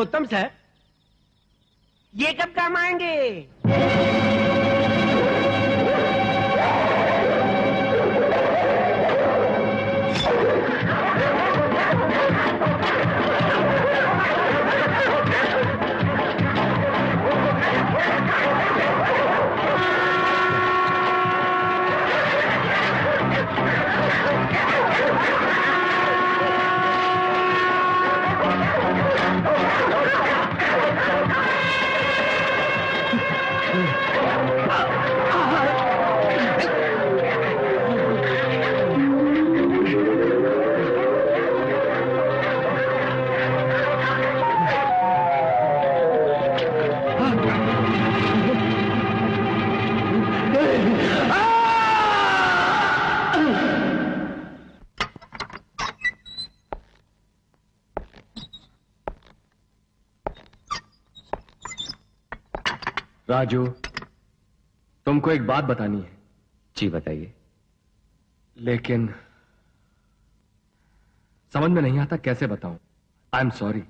उत्तम सर, ये कब काम आएंगे? राजू, तुमको एक बात बतानी है। जी बताइए। लेकिन समझ में नहीं आता कैसे बताऊं। I am sorry.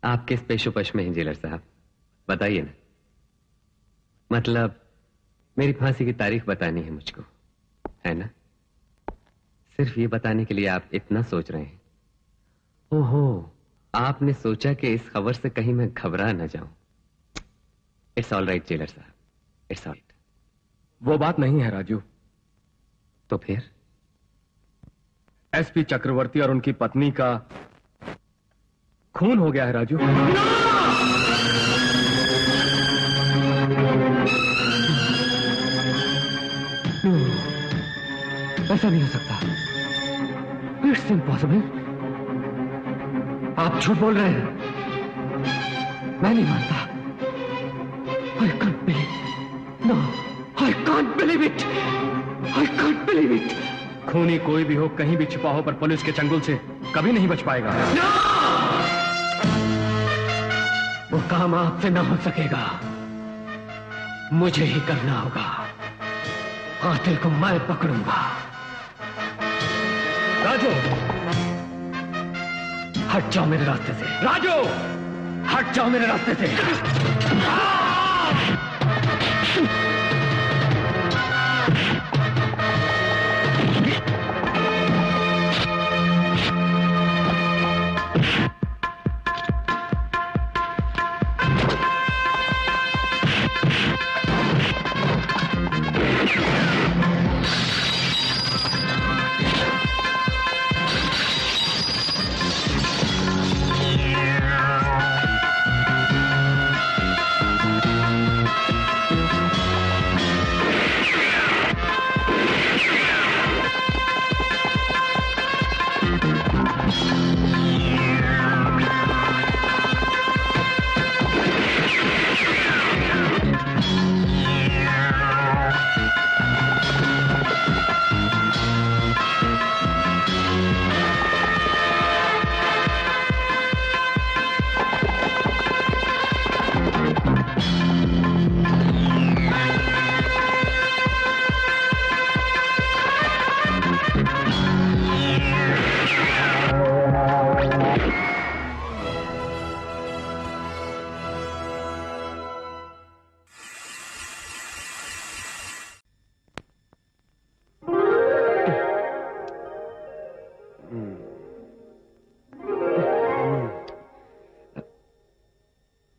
आप किस पेशोपश में हैं जेलर साहब, बताइए ना। मतलब मेरी फांसी की तारीख बतानी है मुझको, है ना? सिर्फ ये बताने के लिए आप इतना सोच रहे हैं? ओहो, आपने सोचा कि इस खबर से कहीं मैं घबरा ना जाऊं। इट्स ऑल राइट जेलर साहब, इट्स ऑल राइट। वो बात नहीं है राजू। तो फिर? एसपी चक्रवर्ती और उनकी पत्नी का खून हो गया है राजू। ऐसा नहीं हो सकता। It's impossible. आप झूठ बोल रहे हैं। मैं नहीं मानता। I can't believe it. No, I can't believe it. I can't believe it. खूनी कोई भी हो, कहीं भी छिपा हो, पर पुलिस के चंगुल से कभी नहीं बच पाएगा। No! वो काम आपसे ना हो सकेगा, मुझे ही करना होगा। कातिल को मैं पकड़ूंगा। राजू, हट जाओ मेरे रास्ते से। राजू, हट जाओ मेरे रास्ते से।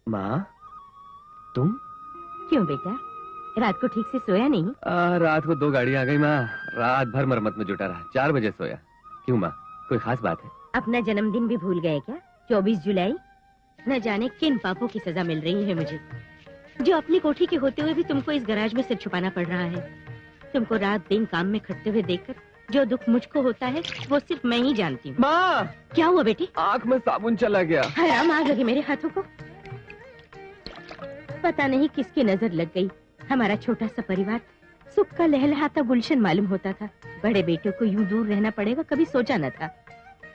माँ, तुम? क्यों बेटा, रात को ठीक से सोया नहीं? रात को 2 गाड़ियां आ गई माँ। रात भर मरम्मत में जुटा रहा, 4 बजे सोया। क्यों माँ, कोई खास बात है? अपना जन्मदिन भी भूल गए क्या? 24 जुलाई। न जाने किन पापों की सजा मिल रही है मुझे, जो अपनी कोठी के होते हुए भी तुमको इस गैराज में सिर छुपाना पड़ रहा है। तुमको रात दिन काम में खटते हुए देखकर जो दुख मुझको होता है वो सिर्फ मैं ही जानती हूँ। माँ, क्या हुआ बेटी? आँख में साबुन चला गया। हराम आग लगी मेरे हाथों को। पता नहीं किसकी नजर लग गई। हमारा छोटा सा परिवार सुख का लहलहाता गुलशन मालूम होता था। बड़े बेटों को यूं दूर रहना पड़ेगा, कभी सोचा न था।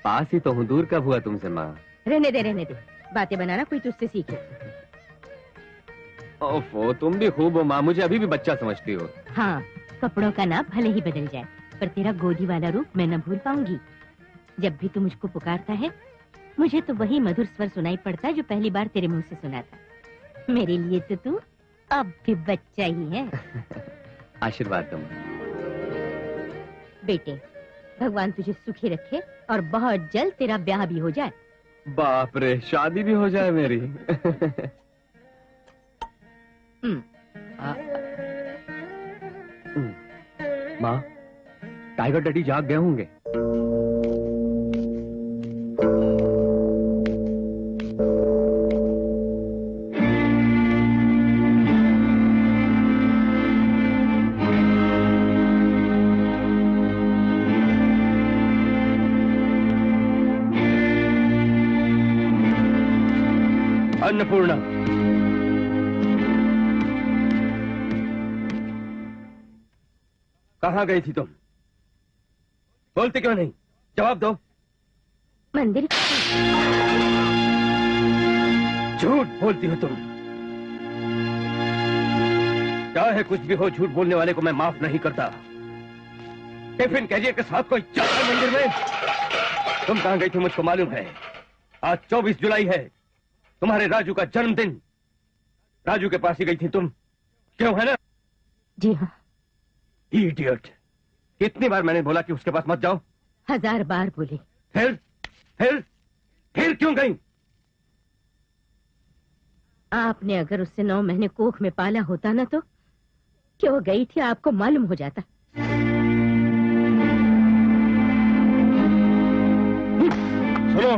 पास ही तो हूँ, दूर कब हुआ तुमसे माँ? रहने दे, बातें बनाना कोई तुझसे सीखे। ओफो, तुम भी खूब हो माँ, मुझे अभी भी बच्चा समझती हो। हाँ, कपड़ों का नाप भले ही बदल जाए, पर तेरा गोदी वाला रूप मैं न भूल पाऊंगी। जब भी तू मुझको पुकारता है मुझे तो वही मधुर स्वर सुनाई पड़ता जो पहली बार तेरे मुंह से सुना था। मेरे लिए तो तू अब भी बच्चा ही है। आशीर्वाद दो। बेटे, भगवान तुझे सुखी रखे और बहुत जल्द तेरा ब्याह भी हो जाए। बाप रे, शादी भी हो जाए मेरी। माँ, टाइगर डैडी जाग गए होंगे। अन्नपूर्णा, कहाँ गई थी तुम? बोलते क्यों नहीं? जवाब दो। मंदिर। झूठ बोलती हो तुम। चाहे कुछ भी हो, झूठ बोलने वाले को मैं माफ नहीं करता। टिफिन कैरियर के साथ कोई जाता है मंदिर में? तुम कहाँ गई थी मुझको मालूम है। आज 24 जुलाई है, तुम्हारे राजू का जन्मदिन। राजू के पास ही गई थी तुम, क्यों है ना? जी हाँ। इडियट, कितनी बार मैंने बोला कि उसके पास मत जाओ? 1000 बार बोले। फिर क्यों गई? आपने अगर उससे 9 महीने कोख में पाला होता ना तो क्यों गई थी आपको मालूम हो जाता। सुनो,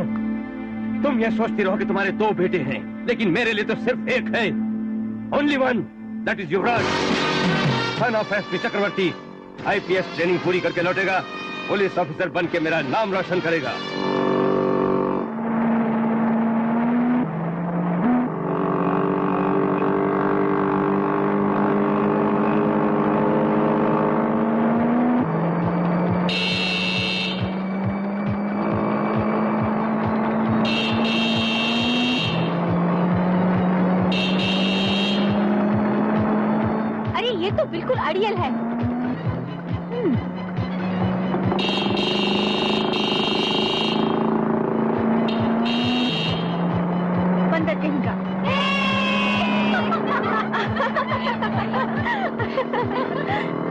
तुम ये सोचती रहो कि तुम्हारे 2 बेटे हैं, लेकिन मेरे लिए तो सिर्फ एक है। Only one, that is Yuvraj, son of SP Chakravarti. IPS training पूरी करके लौटेगा, पुलिस ऑफिसर बन के मेरा नाम रोशन करेगा। अरे ये तो बिल्कुल अड़ियल है। बंदर कहीं का।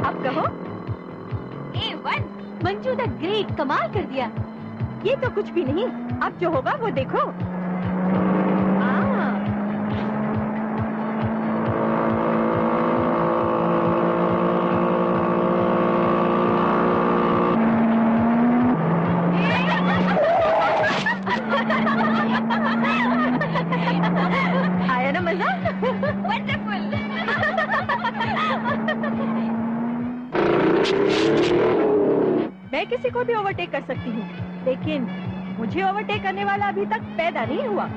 अब कहो। A1 मंजू द ग्रेट, कमाल कर दिया। ये तो कुछ भी नहीं, अब जो होगा वो देखो। आया ना मजा? वंडरफुल। मैं किसी को भी ओवरटेक कर सकती हूँ, लेकिन मुझे ओवरटेक करने वाला अभी तक पैदा नहीं हुआ।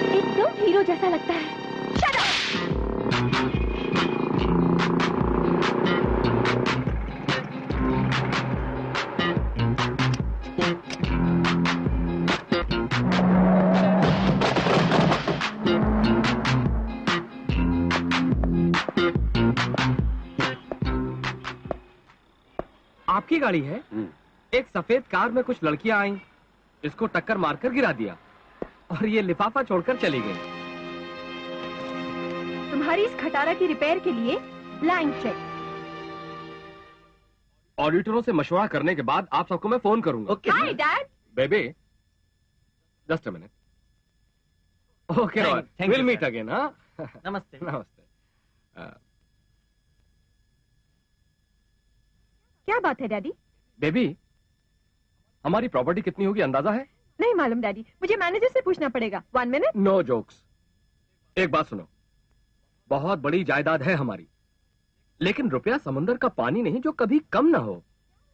एकदम हीरो जैसा लगता है। Shut up! आपकी गाड़ी है? एक सफेद कार में कुछ लड़कियां आईं, इसको टक्कर मारकर गिरा दिया और ये लिफाफा छोड़कर चली गई। तुम्हारी इस खटारा की रिपेयर के लिए ब्लैंक चेक। ऑडिटरों से मशवरा करने के बाद आप सबको मैं फोन करूंगा। Okay hi dad. Baby, just a minute. Okay, will meet again. हाँ, नमस्ते। नमस्ते। क्या बात है डैडी? बेबी, हमारी प्रॉपर्टी कितनी होगी अंदाजा है? नहीं मालूम डैडी, मुझे मैनेजर से पूछना पड़ेगा। 1 मिनट। No jokes. एक बात सुनो, बहुत बड़ी जायदाद है हमारी, लेकिन रुपया समुंदर का पानी नहीं जो कभी कम ना हो।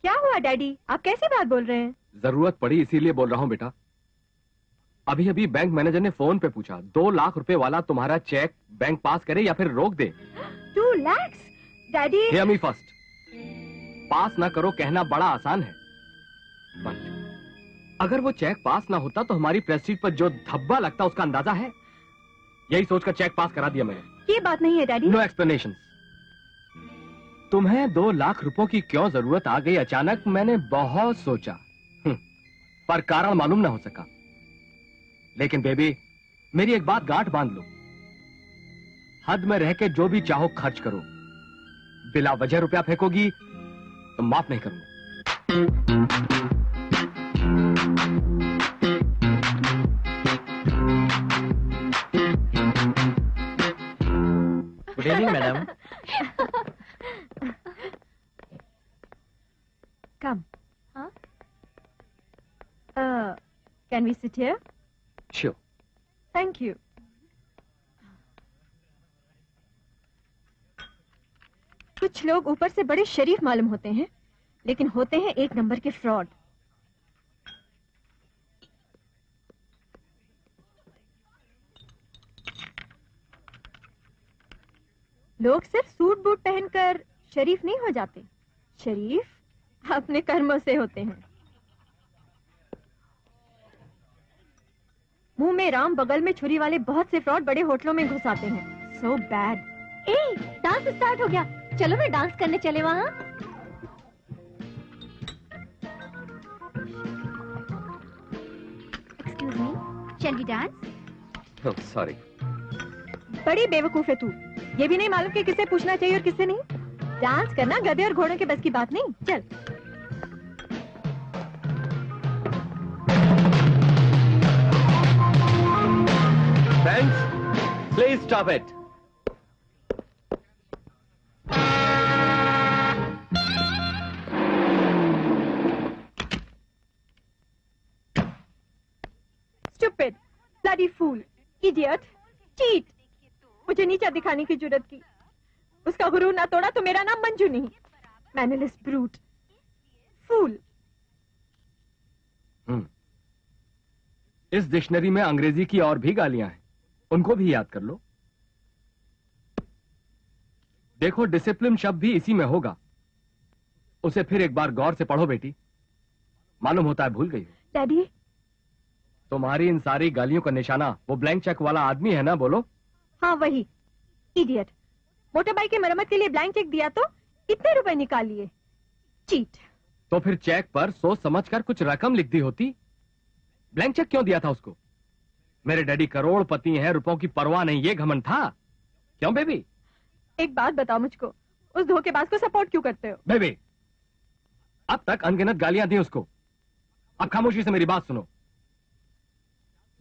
क्या हुआ डैडी, आप कैसी बात बोल रहे हैं? जरूरत पड़ी इसीलिए बोल रहा हूँ बेटा। अभी अभी बैंक मैनेजर ने फोन पे पूछा, 2 लाख रुपए वाला तुम्हारा चेक बैंक पास करे या फिर रोक दे। 2 lakh? Daddy. Hear me first. पास ना करो कहना बड़ा आसान है, बट अगर वो चेक पास ना होता तो हमारी प्रेस्टीज पर जो धब्बा लगता उसका अंदाजा है? यही सोचकर चेक पास करा दिया मैंने। ये बात नहीं है डैडी। No explanation. तुम्हें 2 लाख रुपयों की क्यों जरूरत आ गई अचानक, मैंने बहुत सोचा, पर कारण मालूम ना हो सका। लेकिन बेबी, मेरी एक बात गांठ बांध लो, हद में रह के जो भी चाहो खर्च करो, बिला वजह रुपया फेंकोगी तो माफ नहीं करूंगा। Good evening madam. Come. Can we sit here? Sure. Thank you. कुछ लोग ऊपर से बड़े शरीफ मालूम होते हैं, लेकिन होते हैं एक नंबर के फ्रॉड। लोग सिर्फ सूट बूट पहनकर शरीफ नहीं हो जाते, शरीफ अपने कर्मों से होते हैं। मुंह में राम बगल में छुरी वाले बहुत से फ्रॉड बड़े होटलों में घुस आते हैं। So bad. ए, डांस स्टार्ट हो गया, चलो ना डांस करने चले वहाँ। Excuse me, shall we dance? Sorry. बड़ी बेवकूफ है तू, ये भी नहीं मालूम कि किसे पूछना चाहिए और किसे नहीं। डांस करना गधे और घोड़ों के बस की बात नहीं। चल। Friends, please stop it. Stupid, bloody fool, idiot, cheat. मुझे नीचा दिखाने की जरूरत की। उसका गुरूर ना तोड़ा तो मेरा नाम मंजू नहीं। मैनरलेस ब्रूट, फूल। इस डिक्शनरी में अंग्रेजी की और भी गालियां हैं, उनको भी याद कर लो। देखो, डिसिप्लिन शब्द भी इसी में होगा। उसे फिर एक बार गौर से पढ़ो बेटी, मालूम होता है भूल गई हो। डैडी, तुम्हारी इन सारी गालियों का निशाना वो ब्लैंक चेक वाला आदमी है ना? बोलो। हाँ वही, इडियट। मोटर बाइक की मरम्मत के लिए ब्लैंक चेक दिया तो इतने रुपए निकाल लिए। चीट। तो फिर चेक पर सोच समझकर कुछ रकम लिख दी होती। ब्लैंक चेक क्यों दिया था उसको? मेरे डैडी करोड़पति हैं, रुपयों की परवाह नहीं, ये घमंड था। क्यों बेबी? एक बात बताओ मुझको, उस धोखेबाज को सपोर्ट क्यों करते हो? बेबी, अब तक अनगिनत गालियां दी उसको, अब खामोशी से मेरी बात सुनो।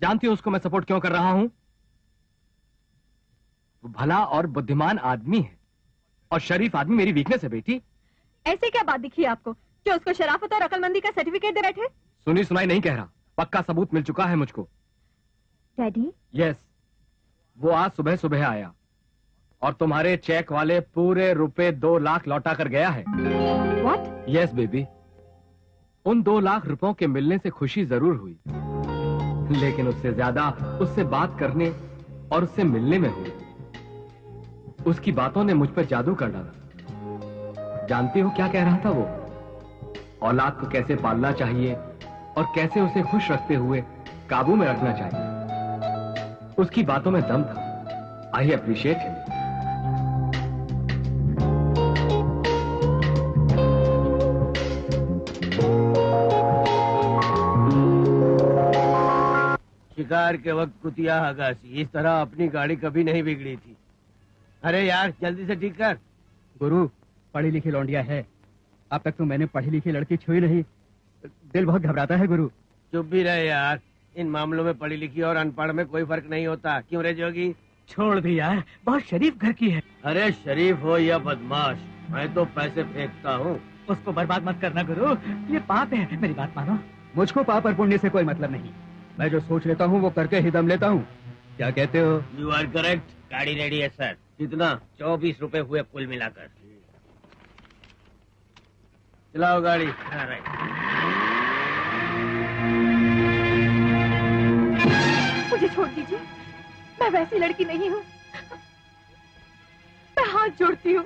जानती हो उसको मैं सपोर्ट क्यों कर रहा हूं? वो भला और बुद्धिमान आदमी है और शरीफ आदमी मेरी वीकनेस है बेटी। ऐसे क्या बात दिखी आपको जो उसको शराफत और अक्लमंदी का सर्टिफिकेट दे बैठे? सुनी सुनाई नहीं कह रहा, पक्का सबूत मिल चुका है मुझको। डैडी? यस, वो आज सुबह सुबह आया और तुम्हारे चेक वाले पूरे रुपए 2 लाख लौटा कर गया है। What? यस बेबी, उन 2 लाख रुपयों के मिलने से खुशी जरूर हुई, लेकिन उससे ज्यादा उससे बात करने और उससे मिलने में हुई। उसकी बातों ने मुझ पर जादू कर डाला। जानती हो क्या कह रहा था वो? औलाद को कैसे पालना चाहिए और कैसे उसे खुश रखते हुए काबू में रखना चाहिए। उसकी बातों में दम था। I appreciate him. शिकार के वक्त कुतिया हगासी, इस तरह अपनी गाड़ी कभी नहीं बिगड़ी थी। अरे यार जल्दी से ठीक कर। गुरु, पढ़ी लिखी लौंडिया है, अब तक तो मैंने पढ़ी लिखी लड़की छुई नहीं। दिल बहुत घबराता है गुरु। चुप भी रहे यार, इन मामलों में पढ़ी लिखी और अनपढ़ में कोई फर्क नहीं होता। क्यों रे जोगी? छोड़ दी यार, बहुत शरीफ घर की है। अरे शरीफ हो या बदमाश, मैं तो पैसे फेंकता हूँ। उसको बर्बाद मत करना गुरु, ये पाप है। मेरी बात मानो। मुझको पाप और पुण्य से कोई मतलब नहीं, मैं जो सोच लेता हूँ वो करके ही दम लेता हूँ। क्या कहते हो? You are correct. गाड़ी रेडी है सर। कितना? 24 रुपए हुए कुल मिलाकर। चलाओ गाड़ी। राइट। मुझे छोड़ दीजिए, मैं वैसी लड़की नहीं हूँ। मैं हाथ जोड़ती हूँ,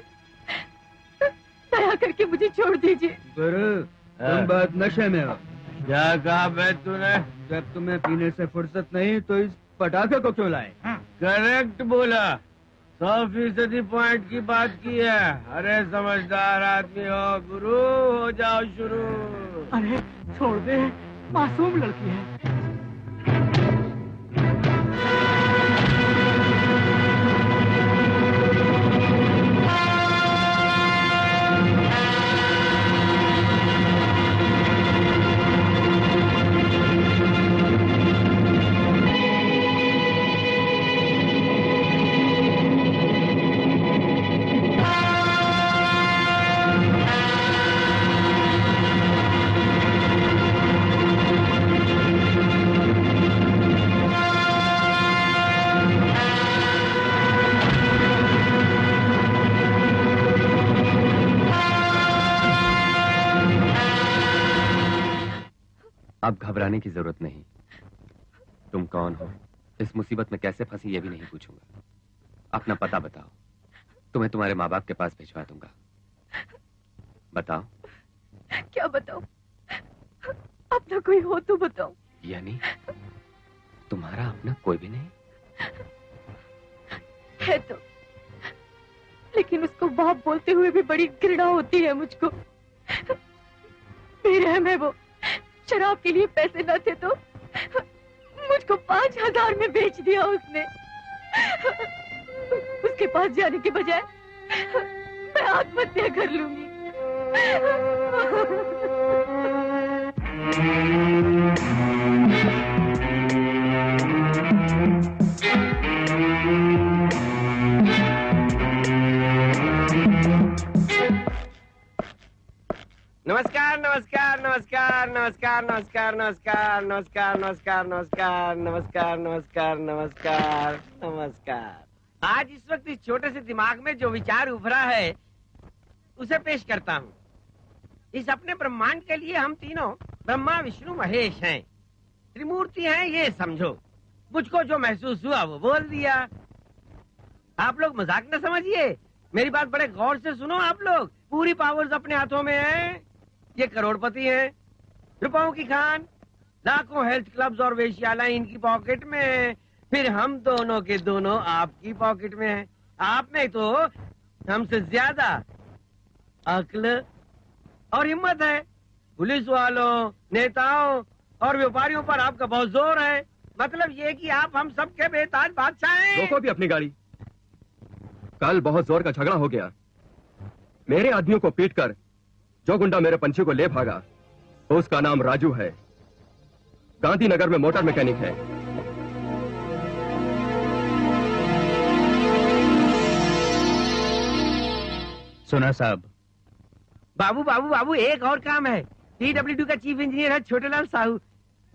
दया करके मुझे छोड़ दीजिए। गुरु, तुम बहुत नशे में हो। क्या कहा बे तूने? जब तुम्हें पीने से फुर्सत नहीं तो इस पटाखे को क्यों लाए? करेक्ट बोला, 100% पॉइंट की बात की है। अरे समझदार आदमी हो गुरु, हो जाओ शुरू। अरे छोड़ दे, मासूम लड़की है। अब घबराने की जरूरत नहीं। तुम कौन हो, इस मुसीबत में कैसे फंसी ये भी नहीं पूछूंगा। अपना पता बताओ, तुम्हें तुम्हारे माँ बाप के पास भिजवा दूंगा। बताओ। क्या बताओ? अपना कोई हो तो बताओ। यानी तुम्हारा अपना कोई भी नहीं? है तो, लेकिन उसको बाप बोलते हुए भी बड़ी घृणा होती है मुझको। बेरहम है वो। शराब के लिए पैसे न थे तो मुझको 5,000 में बेच दिया उसने। उसके पास जाने के बजाय मैं आत्महत्या कर लूंगी। नमस्कार नमस्कार नमस्कार नमस्कार नमस्कार नमस्कार नमस्कार नमस्कार नमस्कार नमस्कार नमस्कार नमस्कार नमस्कार। आज इस वक्त इस छोटे से दिमाग में जो विचार उभरा है उसे पेश करता हूँ। इस अपने ब्रह्मांड के लिए हम तीनों ब्रह्मा विष्णु महेश हैं, त्रिमूर्ति हैं ये समझो। मुझको जो महसूस हुआ वो बोल दिया। आप लोग मजाक न समझिए, मेरी बात बड़े गौर से सुनो। आप लोग पूरी पावर्स अपने हाथों में है। ये करोड़पति हैं, रुपयों की खान, लाखों हेल्थ क्लब्स और वेश्यालय इनकी पॉकेट में है। फिर हम दोनों के दोनों आपकी पॉकेट में है। आप में तो हमसे ज्यादा अक्ल और हिम्मत है। पुलिस वालों, नेताओं और व्यापारियों पर आपका बहुत जोर है। मतलब ये कि आप हम सबके बेताज बादशाह हैं। रोको भी अपनी गाड़ी। कल बहुत जोर का झगड़ा हो गया। मेरे आदमियों को पीटकर जो गुंडा मेरे पंछी को ले भागा उसका नाम राजू है। गांधीनगर में मोटर मैकेनिक है। सुना साहब। बाबू बाबू बाबू, एक और काम है। PWD का चीफ इंजीनियर है छोटेलाल साहू।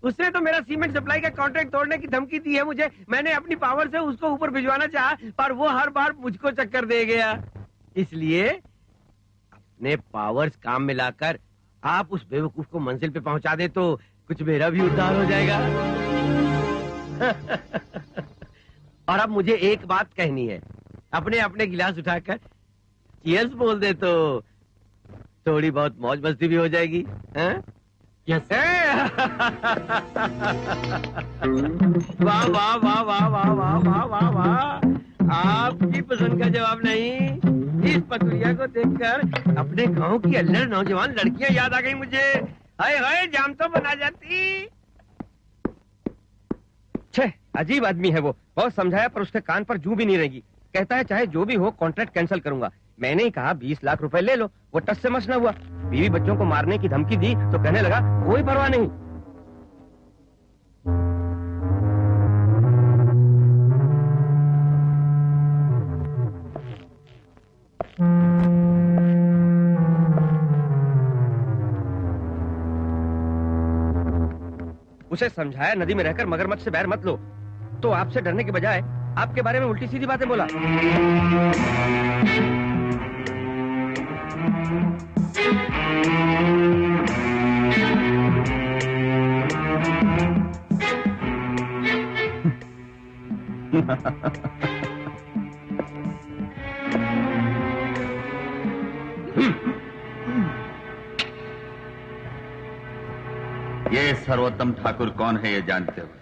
उसने तो मेरा सीमेंट सप्लाई का कॉन्ट्रैक्ट तोड़ने की धमकी दी है मुझे। मैंने अपनी पावर से उसको ऊपर भिजवाना चाहा, पर वो हर बार मुझको चक्कर दे गया। इसलिए अपने पावर्स काम में लाकर आप उस बेवकूफ को मंजिल पे पहुंचा दे तो कुछ मेरा भी उद्धार हो जाएगा। और अब मुझे एक बात कहनी है। अपने अपने गिलास उठाकर चीयर्स बोल दे तो थोड़ी बहुत मौज मस्ती भी हो जाएगी। यस वाह वाह वाह वाह वाह वाह वाह वाह वाह। आपकी पसंद का जवाब नहीं। इस पतुरिया को देखकर अपने गांव की अल्लड़ नौजवान लड़कियां याद आ गई मुझे। हाय हाय, जाम तो बना जाती। छे, अजीब आदमी है वो। बहुत समझाया पर उसके कान पर जू भी नहीं रहेगी। कहता है चाहे जो भी हो कॉन्ट्रैक्ट कैंसिल करूंगा। मैंने ही कहा 20 लाख रुपए ले लो। वो टस से मस न हुआ। बीवी बच्चों को मारने की धमकी दी तो कहने लगा कोई परवाह नहीं। उसे समझाया नदी में रहकर मगरमच्छ से बैर मत लो, तो आपसे डरने के बजाय आपके बारे में उल्टी सीधी बातें बोला। ये ये सर्वोत्तम ठाकुर कौन है ये जानते हुए,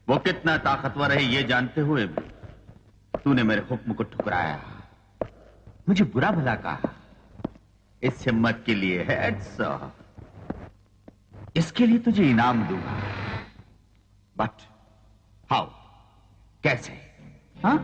वो कितना ताकतवर है ये जानते हुए भी तूने मेरे हुक्म को ठुकराया, मुझे बुरा भला कहा। इस हिम्मत के लिए हेड्स ऑफ। इसके लिए तुझे इनाम दूंगा, बट हाउ, कैसे? हाँ?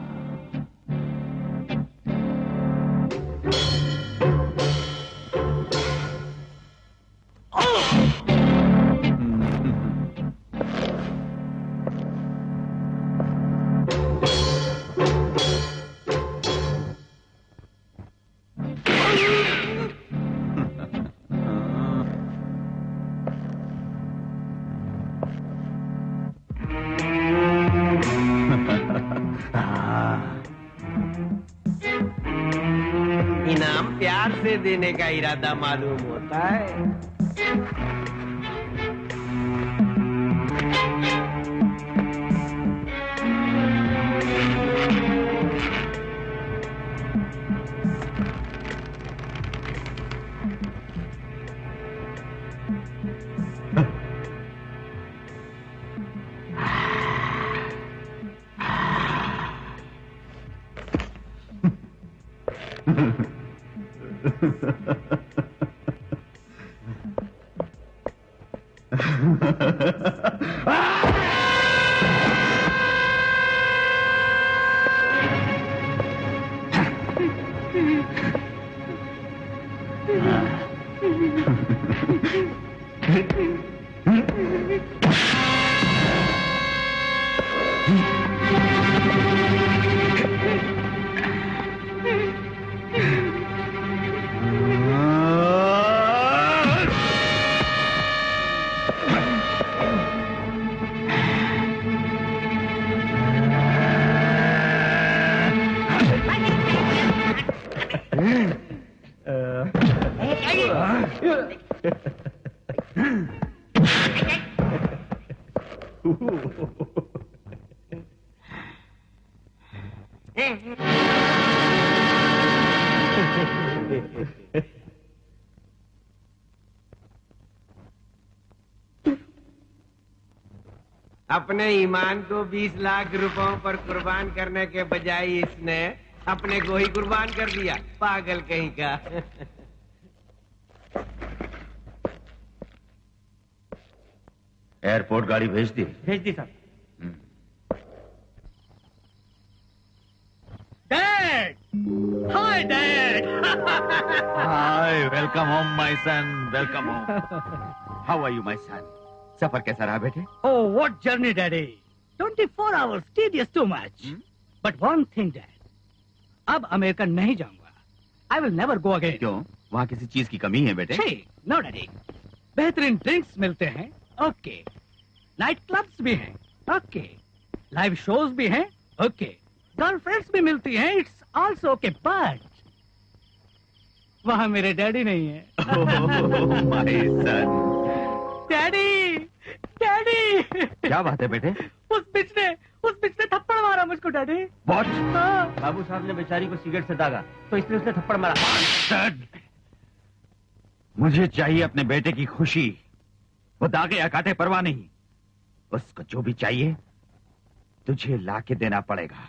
इनाम प्यार से देने का इरादा मालूम होता है। अपने ईमान को 20 लाख रुपयों पर कुर्बान करने के बजाय इसने अपने को ही कुर्बान कर दिया, पागल कहीं का। एयरपोर्ट गाड़ी भेज दी? भेज दी साहब। Dad! Hi dad! Hi, welcome home my son, welcome home. How are you my son? सफर कैसा रहा बेटे? Oh, what journey, Daddy! 24 hours, tedious too much. But one thing, Dad. अब अमेरिका नहीं जाऊंगा. I will never go again. क्यों? वहाँ किसी चीज की कमी है बेटे? छी, no, Daddy. बेहतरीन ड्रिंक्स मिलते हैं, ओके. नाइट क्लब्स भी हैं, ओके. लाइव शोज भी हैं, ओके. गर्लफ्रेंड्स भी मिलती हैं, इट्स आल्सो ओके. बट वहाँ मेरे डैडी नहीं है. Oh, my son. Daddy, daddy! क्या बात है बेटे? उस बिच ने थप्पड़ मारा मुझको, डैडी. What? हाँ. बाबू साहब ने बेचारी को सिगरेट से दागा तो इसलिए उसने थप्पड़ मारा। मुझे चाहिए अपने बेटे की खुशी, वो दागे या काटे परवाह नहीं। उसको जो भी चाहिए तुझे लाके देना पड़ेगा।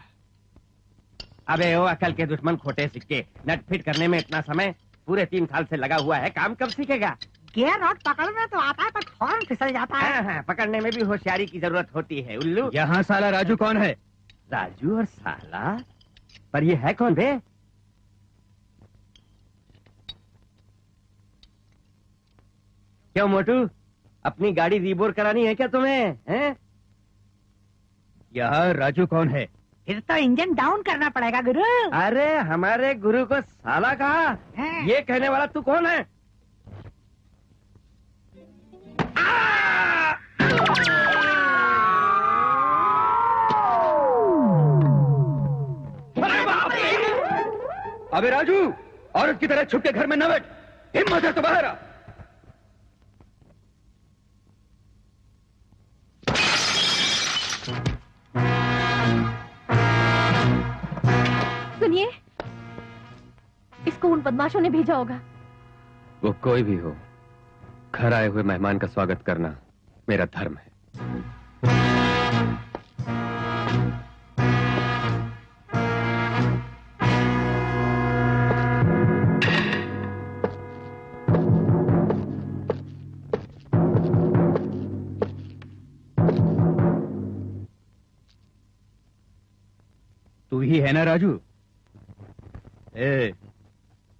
अबे ओ अकल के दुश्मन खोटे सिक्के, नट फिट करने में इतना समय पूरे 3 साल से लगा हुआ है, काम कब सीखेगा? गियर रॉड पकड़ने तो आता है पर फौरन फिसल जाता है। हाँ हाँ, पकड़ने में भी होशियारी की जरूरत होती है उल्लू। यहाँ साला राजू कौन है? राजू और साला? पर ये है कौन बे? क्यों मोटू, अपनी गाड़ी रीबोर करानी है क्या तुम्हें? हैं? यहाँ राजू कौन है? फिर तो इंजन डाउन करना पड़ेगा गुरु। अरे हमारे गुरु को साला कहा? हाँ। ये कहने वाला तू कौन है? अबे राजू, औरत की तरह छुप के घर में न बैठ, हिम्मत है तो बाहर आ। सुनिए, इसको उन बदमाशों ने भेजा होगा। वो कोई भी हो, घर आए हुए मेहमान का स्वागत करना मेरा धर्म है। तू ही है ना राजू?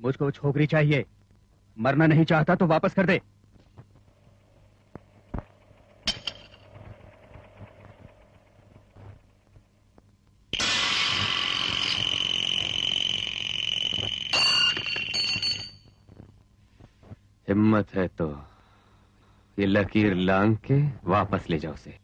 मुझको छोकरी चाहिए, मरना नहीं चाहता तो वापस कर दे। हिम्मत है तो ये लकीर लांग के वापस ले जाओ उसे।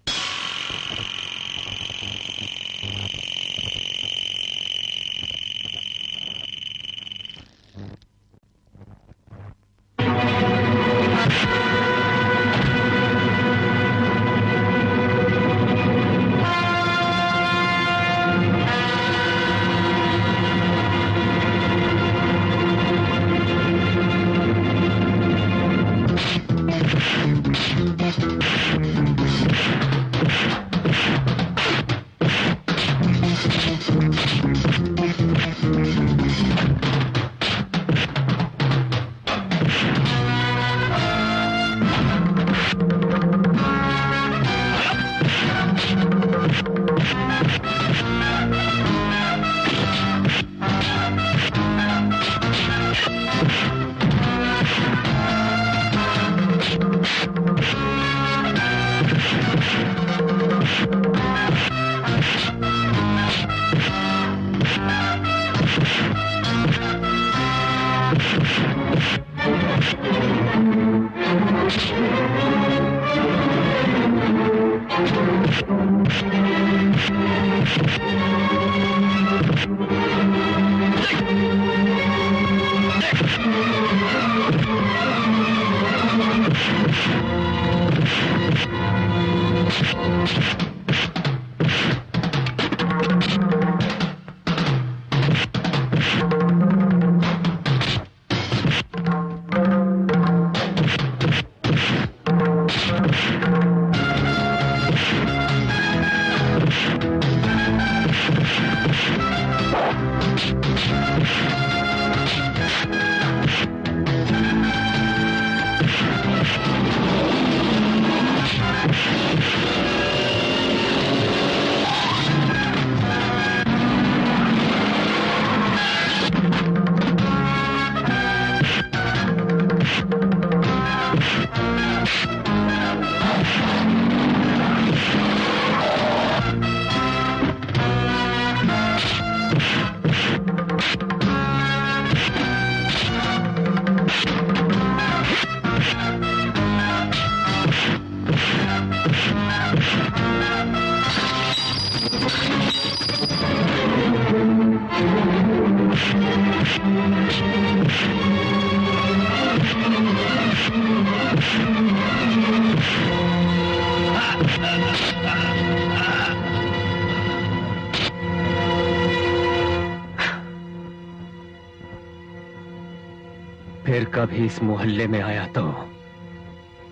फिर कभी इस मोहल्ले में आया तो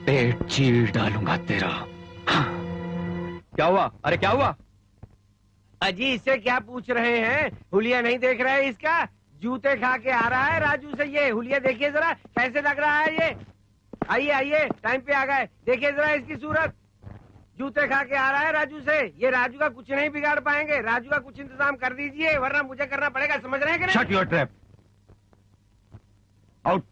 पेट चीर डालूंगा तेरा। क्या हुआ? अरे क्या हुआ? अजी इससे क्या पूछ रहे हैं? हुलिया नहीं देख रहे हैं इसका? जूते खा के आ रहा है राजू से। ये हुलिया देखिए जरा कैसे लग रहा है ये। आइए आइए, टाइम पे आ गए। देखिए जरा इसकी सूरत, जूते खा के आ रहा है राजू से। ये राजू का कुछ नहीं बिगाड़ पाएंगे। राजू का कुछ इंतजाम कर दीजिए वरना मुझे करना पड़ेगा, समझ रहे हैं कि नहीं? Shut your trap. आउट।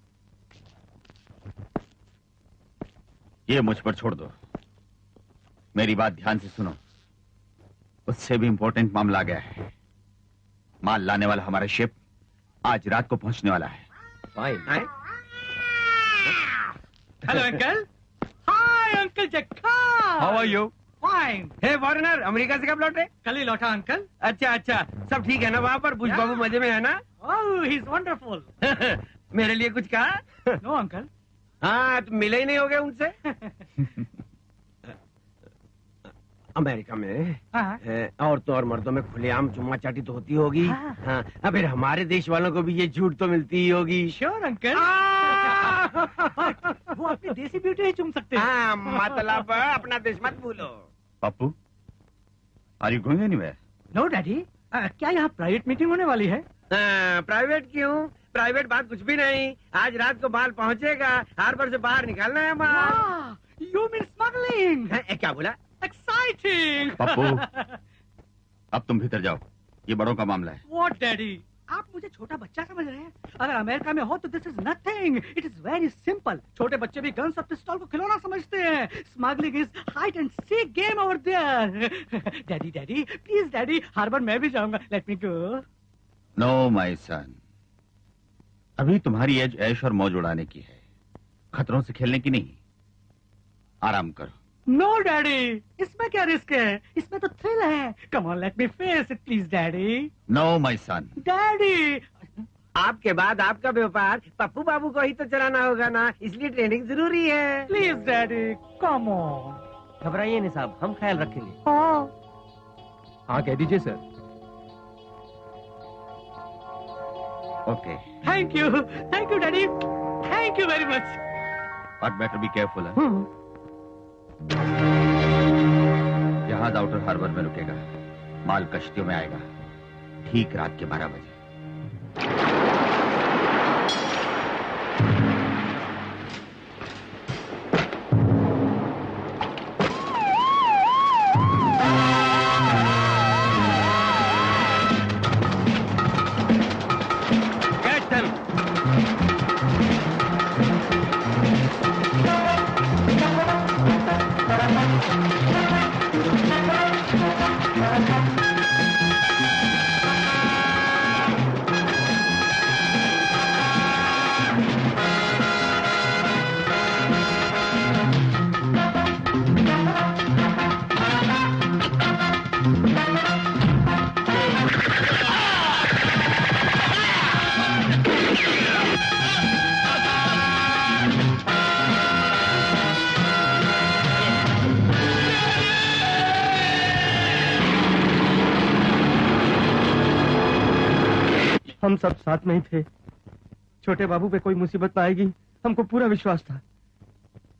ये मुझ पर छोड़ दो, मेरी बात ध्यान से सुनो। उससे भी इंपॉर्टेंट मामला आ गया है। माल लाने वाला हमारा शिप आज रात को पहुंचने वाला है। Fine. Hello uncle. Hi uncle Jakka. How are you? Fine. Hey foreigner, America से कब लौटे? कल ही लौटा अंकल। अच्छा अच्छा, सब ठीक है ना वहाँ पर? बुश बाबू मजे में है ना? Oh he is wonderful. मेरे लिए कुछ कहा? No uncle. हाँ, तो मिले ही नहीं होगे उनसे। अमेरिका में औरतों और मर्दों में खुलेआम चुम्मा चाटी तो होती होगी। हाँ, फिर हमारे देश वालों को भी ये झूठ तो मिलती ही होगी। Sure uncle. वो अपनी देसी ब्यूटी ही चूम सकते हैं। हाँ, मतलब अपना देश मत भूलो। Pappu, are you going anywhere? No daddy, क्या यहाँ प्राइवेट मीटिंग होने वाली है? प्राइवेट क्यों? प्राइवेट बात कुछ भी नहीं। आज रात को माल पहुँचेगा, हार्बर से बाहर निकालना है माल। You mean smuggling? क्या बोला? एक्साइटिंग। पप्पू, अब तुम भीतर जाओ, ये बड़ों का मामला है। व्हाट डैडी, आप मुझे छोटा बच्चा समझ रहे हैं? अगर अमेरिका में हो तो this is nothing, it is very simple. छोटे बच्चे भी गन्स और पिस्तौल को खिलौना समझते हैं। Smuggling is hide and seek game over there. Daddy daddy please daddy, harbour मैं भी जाऊंगा, let me go. No my son, अभी तुम्हारी एज ऐश और मौज उड़ाने की है, खतरों से खेलने की नहीं। आराम करो। नो डैडी, इसमें क्या रिस्क है? इसमें तो थ्रिल है। Come on let me face it please daddy. No my son. Daddy, आपके बाद आपका व्यापार पप्पू बाबू को ही तो चलाना होगा ना, इसलिए ट्रेनिंग जरूरी है। Please daddy, come on. घबराइए नहीं साहब, हम ख्याल रखेंगे। हाँ कह दीजिए sir. Okay, thank you daddy, thank you very much. But better be careful. जहाज आउटर हार्बर में रुकेगा, माल कश्तियों में आएगा ठीक रात के 12 बजे। हम सब साथ में ही थे। छोटे बाबू पे कोई मुसीबत आएगी हमको पूरा विश्वास था,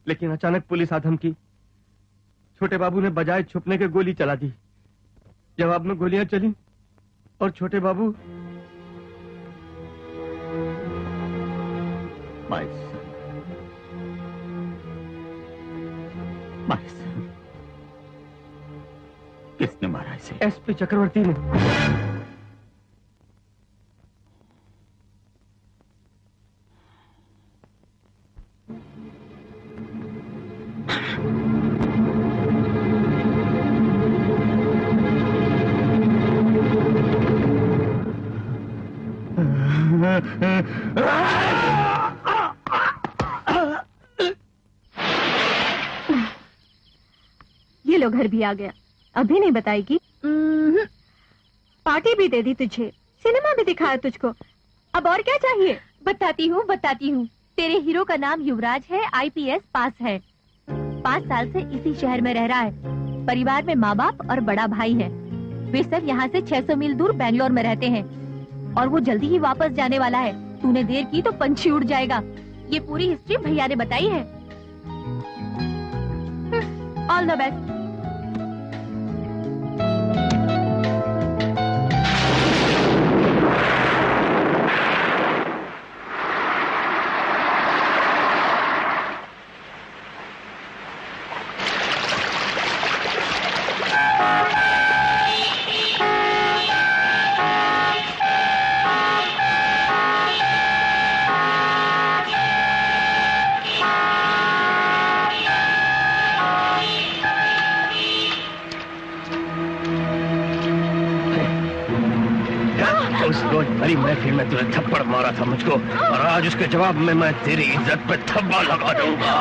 लेकिन अचानक पुलिस आ धमकी। छोटे बाबू ने बजाय छुपने के गोली चला दी। जवाब में गोलियां चली और छोटे बाबू माय सन, किसने मारा इसे? एसपी चक्रवर्ती ने। ये लो, घर भी आ गया। अभी नहीं बताएगी? पार्टी भी दे दी तुझे, सिनेमा भी दिखाया तुझको, अब और क्या चाहिए? बताती हूँ। तेरे हीरो का नाम युवराज है, IPS पास है, 5 साल से इसी शहर में रह रहा है। परिवार में माँ बाप और बड़ा भाई है। वे सब यहाँ से 600 मील दूर बैंगलोर में रहते हैं और वो जल्दी ही वापस जाने वाला है। तूने देर की तो पंछी उड़ जाएगा। ये पूरी हिस्ट्री भैया ने बताई है। All the best. भरी महफिल में तुझे थप्पड़ मारा था मुझको, और आज उसके जवाब में मैं तेरी इज्जत पे थप्पड़ लगा दूंगा।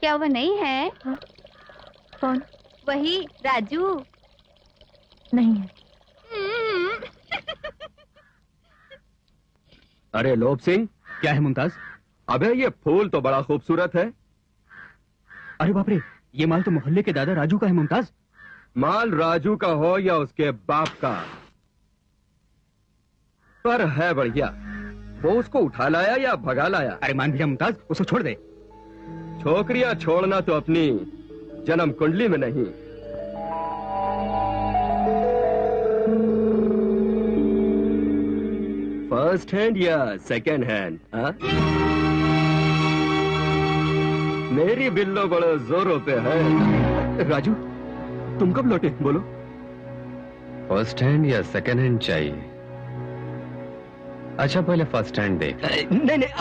क्या वो नहीं है? हाँ? कौन? वही राजू। नहीं है। अरे लोभ सिंह, क्या है मुमताज? अबे ये फूल तो बड़ा खूबसूरत है। अरे बाप रे, ये माल तो मोहल्ले के दादा राजू का है मुमताज। माल राजू का हो या उसके बाप का, पर है बढ़िया। वो उसको उठा लाया या भगा लाया? अरे मान भैया मुमताज, उसको छोड़ दे। छोकरियां छोड़ना तो अपनी जन्म कुंडली में नहीं। फर्स्ट हैंड या सेकंड हैंड? मेरी बिल्लो बड़े जोरों पे है। राजू, तुम कब लौटे? बोलो। फर्स्ट हैंड या सेकंड हैंड चाहिए? अच्छा पहले फर्स्ट हैंड देख। नहीं नहीं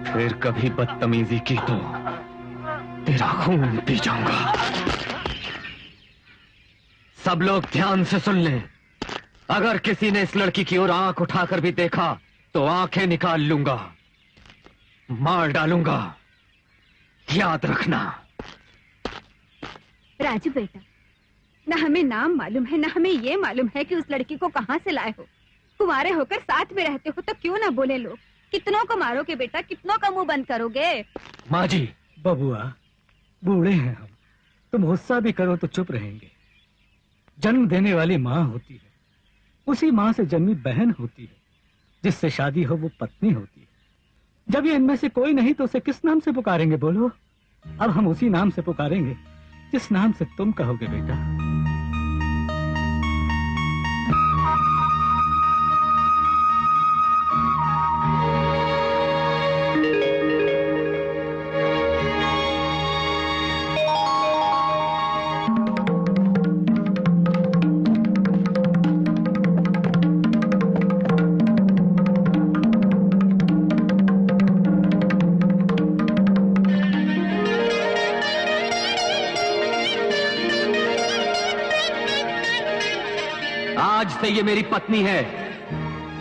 फिर कभी बदतमीजी की तो तेरा खून पी जाऊंगा। सब लोग ध्यान से सुन लें, अगर किसी ने इस लड़की की ओर आंख उठाकर भी देखा तो आंखें निकाल लूंगा, मार डालूंगा, याद रखना। राजू बेटा, ना हमें नाम मालूम है, ना हमें ये मालूम है कि उस लड़की को कहाँ से लाए हो। कुंवारे होकर साथ में रहते हो तो क्यों ना बोले लोग। कितनों को मारोगे बेटा, कितनों का मुंह बंद करोगे? माँ जी, बबुआ, बूढ़े हैं हम, तुम गुस्सा भी करो तो चुप रहेंगे। जन्म देने वाली माँ होती है, उसी माँ से जन्मी बहन होती है, जिससे शादी हो वो पत्नी होती है। जब ये इनमें से कोई नहीं तो उसे किस नाम से पुकारेंगे बोलो? अब हम उसी नाम से पुकारेंगे जिस नाम से तुम कहोगे बेटा। आज से ये मेरी पत्नी है।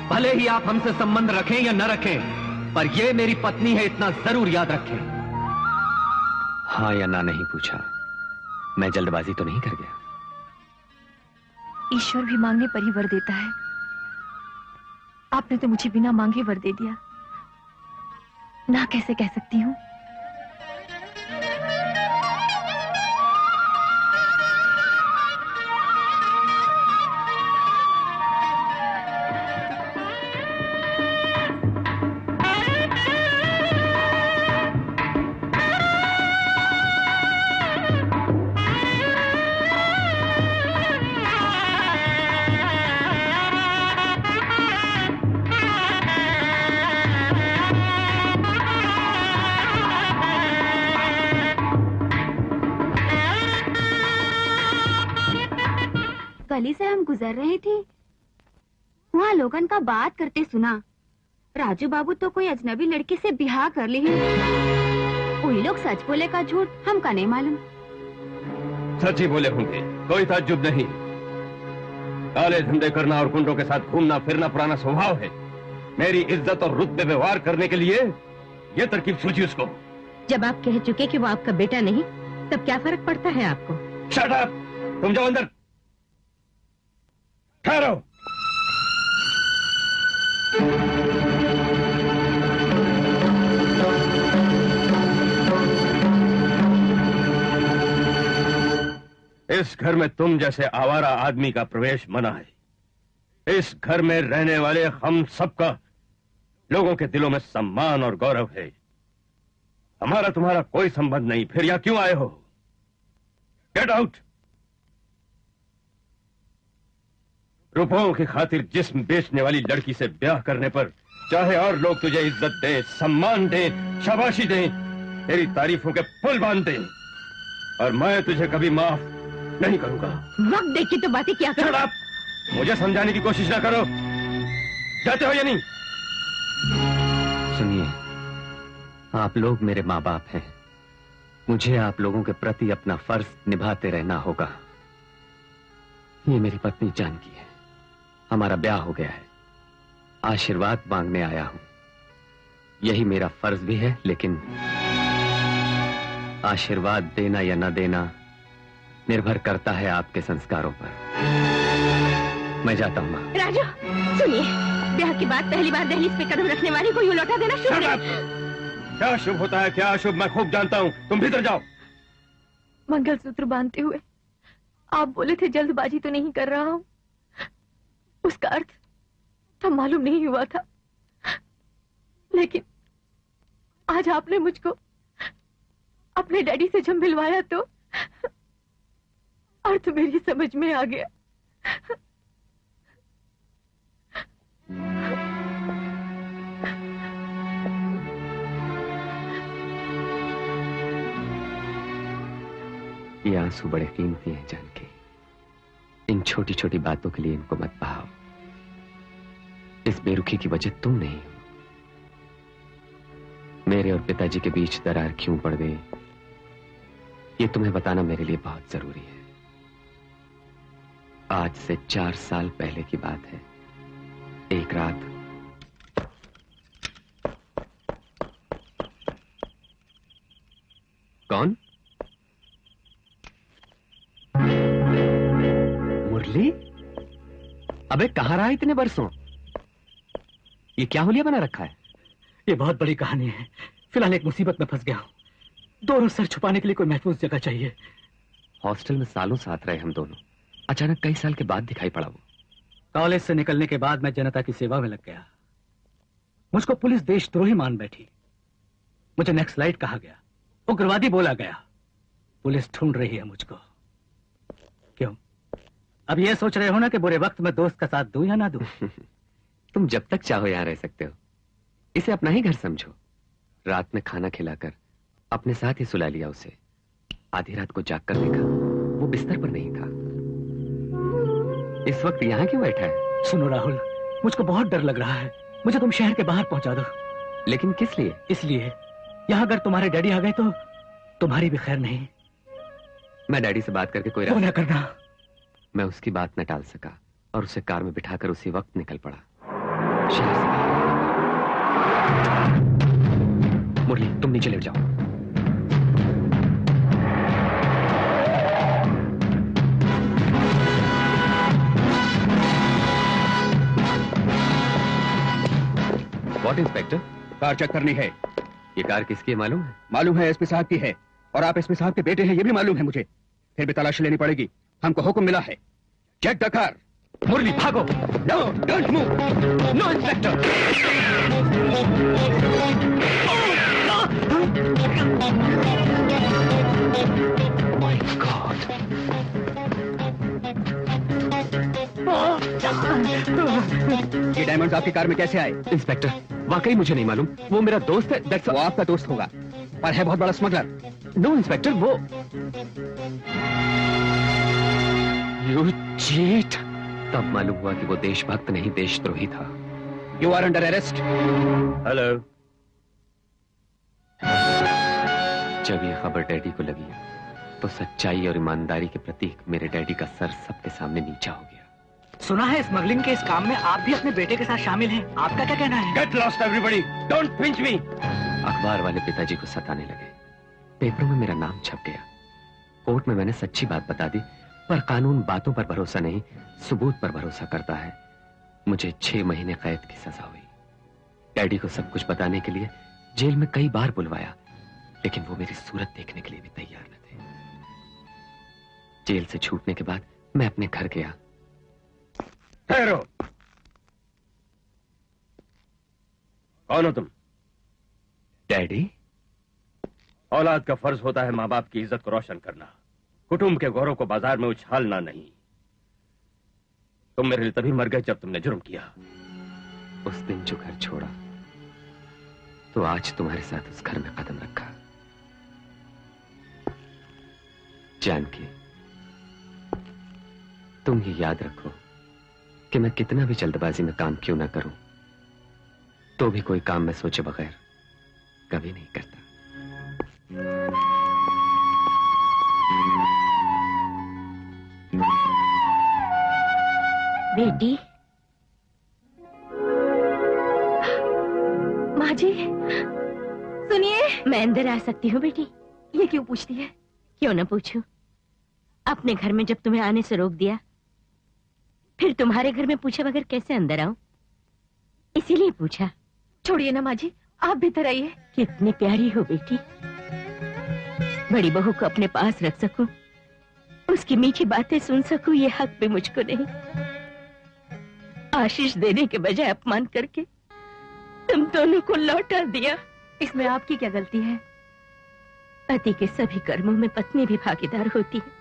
भले ही आप हमसे संबंध रखें या न रखें, पर ये मेरी पत्नी है, इतना जरूर याद रखें। हाँ या ना नहीं पूछा, मैं जल्दबाजी तो नहीं कर गया? ईश्वर भी मांगने पर ही वर देता है। आपने तो मुझे बिना मांगे वर दे दिया, ना कैसे कह सकती हूँ। गली से हम गुजर रहे थे, वहाँ लोगन का बात करते सुना। राजू बाबू तो कोई अजनबी लड़की से बिहार कर ली है। वही लोग सच बोले का झूठ हमका नहीं मालूम। सच ही बोले होंगे, कोई ताज्जुब नहीं। काले धंधे करना और गुंडों के साथ घूमना फिरना पुराना स्वभाव है। मेरी इज्जत और रुतबे व्यवहार करने के लिए ये तरकीब सूझी उसको। जब आप कह चुके कि वो आपका बेटा नहीं, तब क्या फर्क पड़ता है आपको? Shut up! तुम जाओ अंदर, ठहरो। इस घर में तुम जैसे आवारा आदमी का प्रवेश मना है। इस घर में रहने वाले हम सबका लोगों के दिलों में सम्मान और गौरव है। हमारा तुम्हारा कोई संबंध नहीं, फिर यहाँ क्यों आए हो? Get out! रुपयों की खातिर जिस्म बेचने वाली लड़की से ब्याह करने पर चाहे और लोग तुझे इज्जत दें, सम्मान दें, शाबाशी दें, तेरी तारीफों के पुल बांध दें, और मैं तुझे कभी माफ नहीं करूंगा। वक्त देख के तो बातें क्या Shut up! मुझे समझाने की कोशिश ना करो। जाते हो या नहीं? सुनिए, आप लोग मेरे माँ बाप हैं। मुझे आप लोगों के प्रति अपना फर्ज निभाते रहना होगा। ये मेरी पत्नी जानकी है, हमारा ब्याह हो गया है। आशीर्वाद मांगने आया हूं। यही मेरा फर्ज भी है, लेकिन आशीर्वाद देना या न देना निर्भर करता है आपके संस्कारों पर। मैं जाता हूं मां। राजू सुनिए, ब्याह के बाद पहली बार दहलीज पे कदम रखने वाले को यूं लौटा देना शुभ नहीं। क्या शुभ होता है क्या अशुभ मैं खूब जानता हूं। तुम भीतर जाओ। मंगलसूत्र बांधते हुए आप बोले थे जल्दबाजी तो नहीं कर रहा हूं, उसका अर्थ तब मालूम नहीं हुआ था, लेकिन आज आपने मुझको अपने डैडी से जब मिलवाया तो अर्थ मेरी समझ में आ गया। ये आंसू बड़े कीमती हैं जानकी। इन छोटी छोटी बातों के लिए इनको मत बहाओ। इस बेरुखी की वजह तुम नहीं हो। मेरे और पिताजी के बीच दरार क्यों पड़ गई, ये तुम्हें बताना मेरे लिए बहुत जरूरी है। आज से 4 साल पहले की बात है। एक रात कौन? मुरली? अबे कहां रहा इतने बरसों? ये क्या हुलिया बना रखा है? ये बहुत बड़ी कहानी है। फिलहाल एक मुसीबत में फंस गया हूं। दोनों सर छुपाने के लिए कोई महफूज जगह चाहिए। हॉस्टल में सालों साथ रहे हम दोनों, अचानक कई साल के बाद दिखाई पड़ा वो। कॉलेज से निकलने के बाद मैं जनता की सेवा में लग गया। मुझको पुलिस देशद्रोही मान बैठी। मुझे नक्सलाइट कहा गया, उग्रवादी बोला गया। पुलिस ढूंढ रही है मुझको। क्यों? अब ये सोच रहे हो ना कि बुरे वक्त में दोस्त का साथ दूं या ना दूं? तुम जब तक चाहो यहां रह सकते हो। इसे अपना ही घर समझो। रात में खाना खिलाकर अपने साथ ही सुला लिया उसे। आधी रात को जागकर देखा वो बिस्तर पर नहीं था। इस वक्त यहां क्यों बैठा है? सुनो राहुल, मुझको बहुत डर लग रहा है। मुझे तुम शहर के बाहर पहुंचा दो। लेकिन किस लिए? इसलिए यहां अगर तुम्हारे डैडी आ गए तो तुम्हारी भी खैर नहीं। मैं डैडी से बात करके कोई वो न करना। मैं उसकी बात न टाल सका और उसे कार में बिठाकर उसी वक्त निकल पड़ा शहर से बाहर। मुरली तुम नीचे लेट जाओ। What inspector? कार चेक करनी है। ये कार किसकी है मालूम है? मालूम है एसपी साहब की है, और आप एसपी साहब के बेटे हैं ये भी मालूम है मुझे। फिर भी तलाशी लेनी पड़ेगी। हमको हुक्म मिला है। Check the car. मुरली भागो। No don't move. No inspector. My God. ये डायमंड्स आपकी कार में कैसे आए? इंस्पेक्टर वाकई मुझे नहीं मालूम। वो मेरा दोस्त है। वो आपका दोस्त होगा, पर है बहुत बड़ा स्मगलर। नो इंस्पेक्टर, वो यू चीट। तब मालूम हुआ कि वो देशभक्त नहीं देशद्रोही था। You are under arrest. Hello. जब ये खबर डैडी को लगी तो सच्चाई और ईमानदारी के प्रतीक मेरे डैडी का सर सबके सामने नीचा हो गया। सुना है स्मगलिंग के इस काम में आप भी अपने बेटे के साथ शामिल हैं। आपका क्या कहना है? Get lost everybody, don't pinch me. अखबार वाले पिताजी को सताने लगे। पेपरों में मेरा नाम छप गया। कोर्ट में मैंने सच्ची बात बता दी, पर कानून बातों पर भरोसा नहीं सबूत पर भरोसा करता है। मुझे 6 महीने कैद की सजा हुई। डैडी को सब कुछ बताने के लिए जेल में कई बार बुलवाया, लेकिन वो मेरी सूरत देखने के लिए भी तैयार न थे। जेल से छूटने के बाद मैं अपने घर गया। ठहरो। कौन हो तुम? डैडी? औलाद का फर्ज होता है माँ बाप की इज्जत को रोशन करना, कुटुंब के गौरव को बाजार में उछालना नहीं। तुम मेरे लिए तभी मर गए जब तुमने जुर्म किया। उस दिन जो घर छोड़ा तो आज तुम्हारे साथ उस घर में कदम रखा। जानकी, तुम ये याद रखो कि मैं कितना भी जल्दबाजी में काम क्यों ना करूं, तो भी कोई काम मैं सोचे बगैर कभी नहीं करता। बेटी, माँ जी सुनिए। मैं अंदर आ सकती हूँ बेटी? ये क्यों पूछती है? क्यों ना पूछूं? अपने घर में जब तुम्हें आने से रोक दिया, फिर तुम्हारे घर में पूछे बगैर कैसे अंदर आऊं? इसीलिए पूछा। छोड़िए ना माँ जी, आप भीतर आइए। कितनी प्यारी हो बेटी। बड़ी बहू को अपने पास रख सकूं, उसकी मीठी बातें सुन सकूं, ये हक भी मुझको नहीं। आशीष देने के बजाय अपमान करके तुम दोनों को लौटा दिया। इसमें आपकी क्या गलती है? पति के सभी कर्मों में पत्नी भी भागीदार होती है।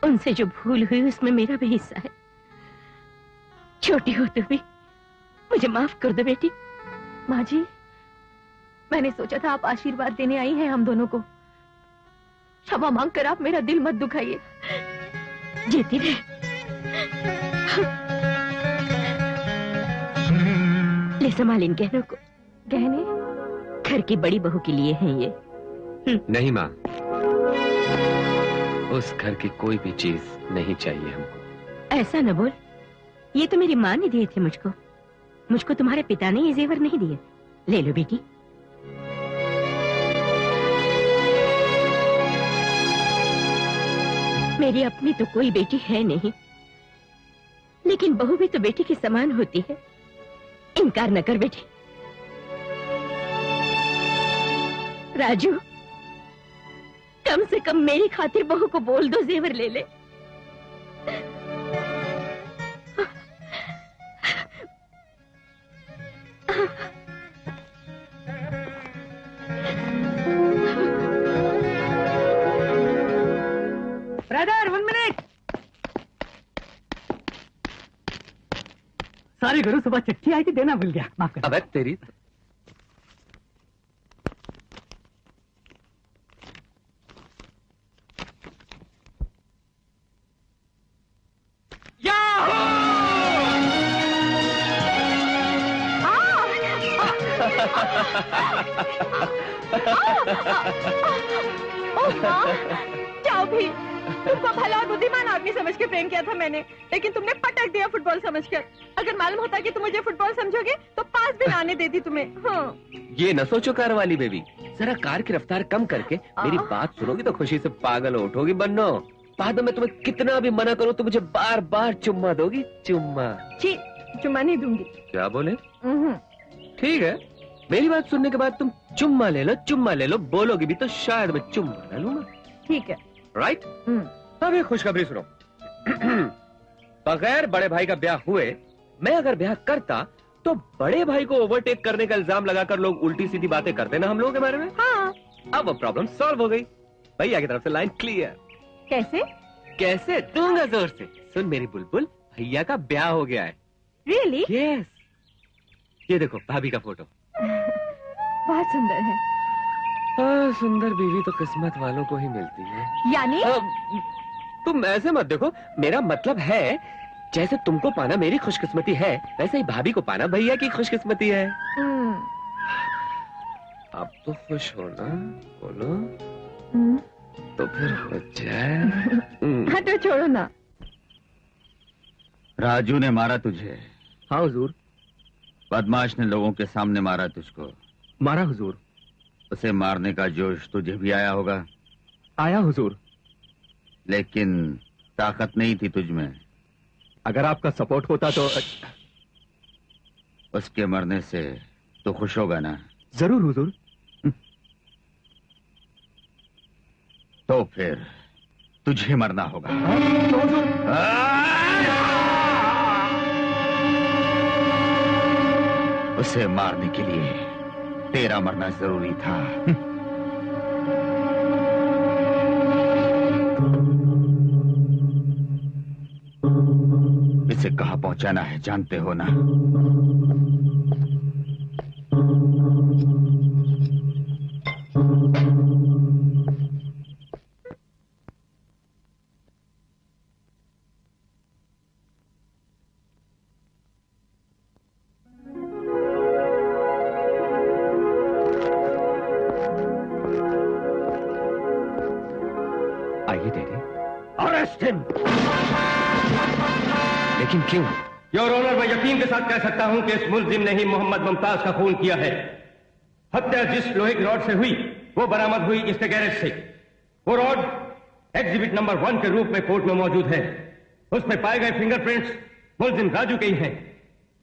उनसे जो भूल हुई उसमें मेरा भी हिस्सा है। छोटी हो तो भी मुझे माफ कर दो बेटी। माँ जी, मैंने सोचा था आप आशीर्वाद देने आई हैं हम दोनों को। क्षमा मांगकर आप मेरा दिल मत दुखाइए। जीती रहे। ले संभाल इन गहनों को। गहने? घर की बड़ी बहू के लिए हैं ये। नहीं माँ, उस घर की कोई भी चीज नहीं चाहिए हमको। ऐसा न बोल, ये तो मेरी माँ ने दिए थे मुझको। मुझको तुम्हारे पिता ने ये जेवर नहीं दिए। ले लो बेटी। मेरी अपनी तो कोई बेटी है नहीं, लेकिन बहू भी तो बेटी के समान होती है। इनकार न कर बेटी। राजू, कम से कम मेरी खातिर बहू को बोल दो जेवर ले ले। Brother 1 minute. सॉरी गुरु, सुबह चिट्ठी आई थी, देना भूल गया, माफ कर। अबे तेरी जाओ भी। तुमको भला और बुद्धिमान आदमी समझ के प्रेम किया था मैंने, लेकिन तुमने पटक दिया फुटबॉल समझकर। अगर मालूम होता कि तुम मुझे फुटबॉल समझोगे तो पास भी आने देती तुम्हें। हाँ। ये न सोचो कार वाली बेबी, जरा कार की रफ्तार कम करके मेरी बात सुनोगी तो खुशी से पागल हो उठोगी। बन्नो, बाद में तुम्हें कितना भी मना करो तो मुझे बार बार चुम्मा दोगी। चुम्मा? जी, चुम्मा नहीं दूंगी। क्या बोले? ठीक है, मेरी बात सुनने के बाद तुम चुम्मा ले लो, चुम्मा ले लो। बोलोगी भी तो शायद मैं चुम्मा ले लूंगा। ठीक है। राइट? अब एक खुशखबरी सुनो। बगैर बड़े भाई का ब्याह हुए मैं अगर ब्याह करता तो बड़े भाई को ओवरटेक करने का इल्जाम लगाकर लोग उल्टी सीधी बातें करते ना हम लोगों के बारे में। हाँ। अब वो प्रॉब्लम सॉल्व हो गई। भैया की तरफ से लाइन क्लियर। कैसे? कैसे दूंगा जोर से। सुन मेरी बुलबुल, भैया का ब्याह हो गया है। रियली? यस। ये देखो भाभी का फोटो। बहुत सुंदर है। सुंदर बीवी तो किस्मत वालों को ही मिलती है। यानी? तुम ऐसे मत देखो, मेरा मतलब है जैसे तुमको पाना मेरी खुशकिस्मती है, वैसे ही भाभी को पाना भैया की खुशकिस्मती है। अब तो खुश हो ना? बोलो। तो फिर हो जाए। हाँ तो छोड़ो ना। राजू ने मारा तुझे? हाँ हुजूर। बदमाश ने लोगों के सामने मारा तुझको? मारा हुजूर। उसे मारने का जोश तुझे भी आया होगा? आया हुजूर। लेकिन ताकत नहीं थी तुझमें। अगर आपका सपोर्ट होता तो। उसके मरने से तो खुश होगा ना? जरूर हुजूर। तो फिर तुझे मरना होगा। उसे मारने के लिए तेरा मरना जरूरी था। इसे कहां पहुंचाना है जानते हो ना? Arrest him. लेकिन क्यों? योर ऑनर, मैं यकीन के साथ कह सकता हूं कि इस मुलजिम ने ही मोहम्मद मुमताज का खून किया है। हत्या जिस लोहे की रॉड से हुई वो बरामद हुई इसके गैरेज से। वो रॉड एग्जिबिट नंबर 1 के रूप में कोर्ट में मौजूद है। उसमें पाए गए फिंगरप्रिंट्स मुलजिम राजू के ही हैं।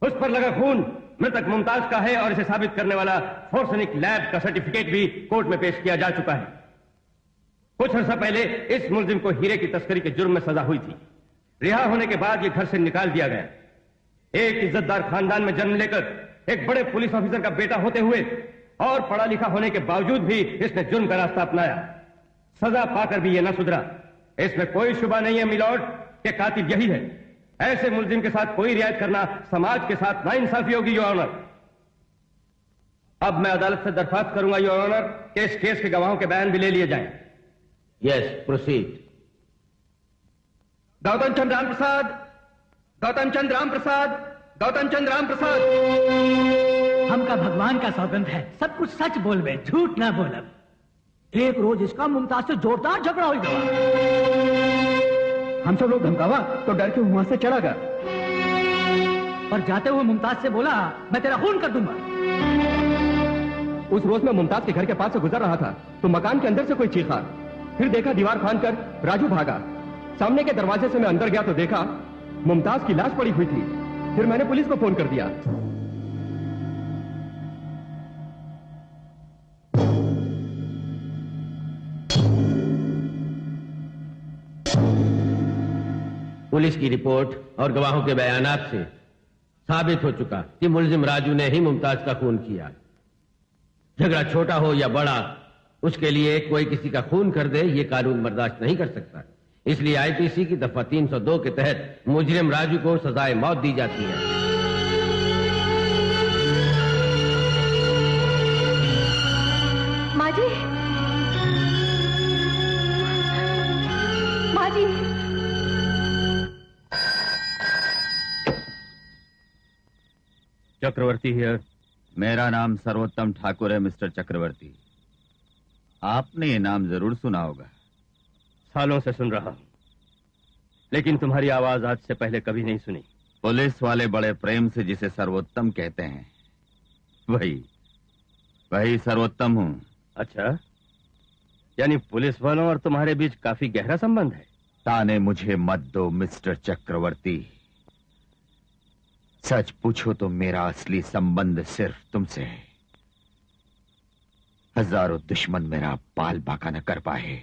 उस पर लगा खून मृतक मुमताज का है और इसे साबित करने वाला फोरेंसिक लैब का सर्टिफिकेट भी कोर्ट में पेश किया जा चुका है। कुछ अर्सा पहले इस मुलजिम को हीरे की तस्करी के जुर्म में सजा हुई थी। रिहा होने के बाद ये घर से निकाल दिया गया। एक इज्जतदार खानदान में जन्म लेकर एक बड़े पुलिस ऑफिसर का बेटा होते हुए और पढ़ा लिखा होने के बावजूद भी इसने जुर्म का रास्ता अपनाया। सजा पाकर भी ये न सुधरा। इसमें कोई शुबा नहीं है मिलॉर्ड कि कातिल यही है। ऐसे मुलजिम के साथ कोई रियायत करना समाज के साथ नाइंसाफी होगी योर ऑनर। अब मैं अदालत से दरख्वास्त करूंगा योर ऑनर कि इस केस के गवाहों के बयान भी ले लिए जाएं। Yes, proceed. गौतम चंद्र राम प्रसाद, गौतम चंद्र राम प्रसाद, गौतम चंद्र राम प्रसाद। हमका भगवान का सौगंध है, सब कुछ सच बोलबे, झूठ ना बोलब। एक रोज इसका मुमताज से जोरदार झगड़ा हो गया। हम सब लोग धमकावा तो डर के वहां से चला गया। पर जाते हुए मुमताज से बोला, मैं तेरा खून कर दूंगा। उस रोज मैं मुमताज के घर के पास से गुजर रहा था तो मकान के अंदर से कोई चीखा। फिर देखा दीवार फांद कर राजू भागा। सामने के दरवाजे से मैं अंदर गया तो देखा मुमताज की लाश पड़ी हुई थी। फिर मैंने पुलिस को फोन कर दिया। पुलिस की रिपोर्ट और गवाहों के बयानात से साबित हो चुका कि मुलजिम राजू ने ही मुमताज का खून किया। झगड़ा छोटा हो या बड़ा, उसके लिए कोई किसी का खून कर दे ये कानून बर्दाश्त नहीं कर सकता। इसलिए आईपीसी की दफा 302 के तहत मुजरिम राजू को सजाए मौत दी जाती है। माँ जी, माँ जी, चक्रवर्ती हियर। मेरा नाम सर्वोत्तम ठाकुर है मिस्टर चक्रवर्ती। आपने ये नाम जरूर सुना होगा। सालों से सुन रहा हूं, लेकिन तुम्हारी आवाज आज से पहले कभी नहीं सुनी। पुलिस वाले बड़े प्रेम से जिसे सर्वोत्तम कहते हैं, वही सर्वोत्तम हूं। अच्छा, यानी पुलिस वालों और तुम्हारे बीच काफी गहरा संबंध है। ताने मुझे मत दो मिस्टर चक्रवर्ती। सच पूछो तो मेरा असली संबंध सिर्फ तुमसे है। हजारों दुश्मन मेरा बाल बाका न कर पाए,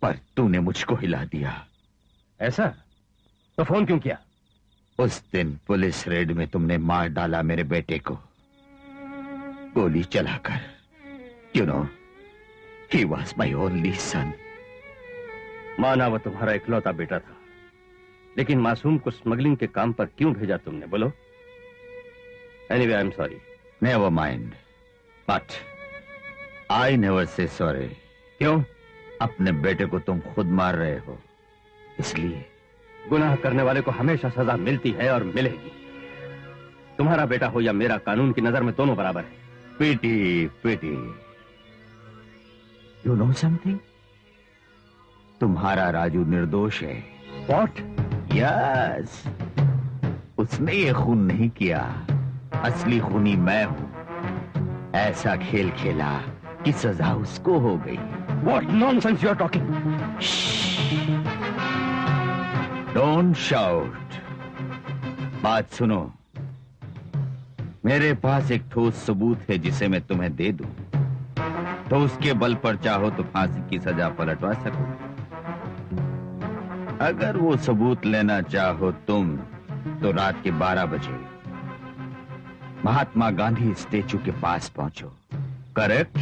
पर तूने मुझको हिला दिया। ऐसा? तो फोन क्यों किया? उस दिन पुलिस रेड में तुमने मार डाला मेरे बेटे को, गोली चलाकर। You know, he was my only son. माना वो तुम्हारा इकलौता बेटा था, लेकिन मासूम को स्मगलिंग के काम पर क्यों भेजा तुमने, बोलो? Anyway, I am sorry. Never mind, but I never say sorry. क्यों? अपने बेटे को तुम खुद मार रहे हो, इसलिए। गुनाह करने वाले को हमेशा सजा मिलती है और मिलेगी। तुम्हारा बेटा हो या मेरा, कानून की नजर में दोनों बराबर है। PT PT. You know something? तुम्हारा राजू निर्दोष है। What? यस, उसने ये खून नहीं किया। असली खूनी मैं हूं। ऐसा खेल खेला कि सजा उसको हो गई। What nonsense you are talking? Don't shout. बात सुनो। मेरे पास एक ठोस सबूत है जिसे मैं तुम्हें दे दूं, तो उसके बल पर चाहो तो फांसी की सजा पलटवा सको। अगर वो सबूत लेना चाहो तुम, तो रात के 12 बजे महात्मा गांधी स्टेचू के पास पहुंचो। करेक्ट?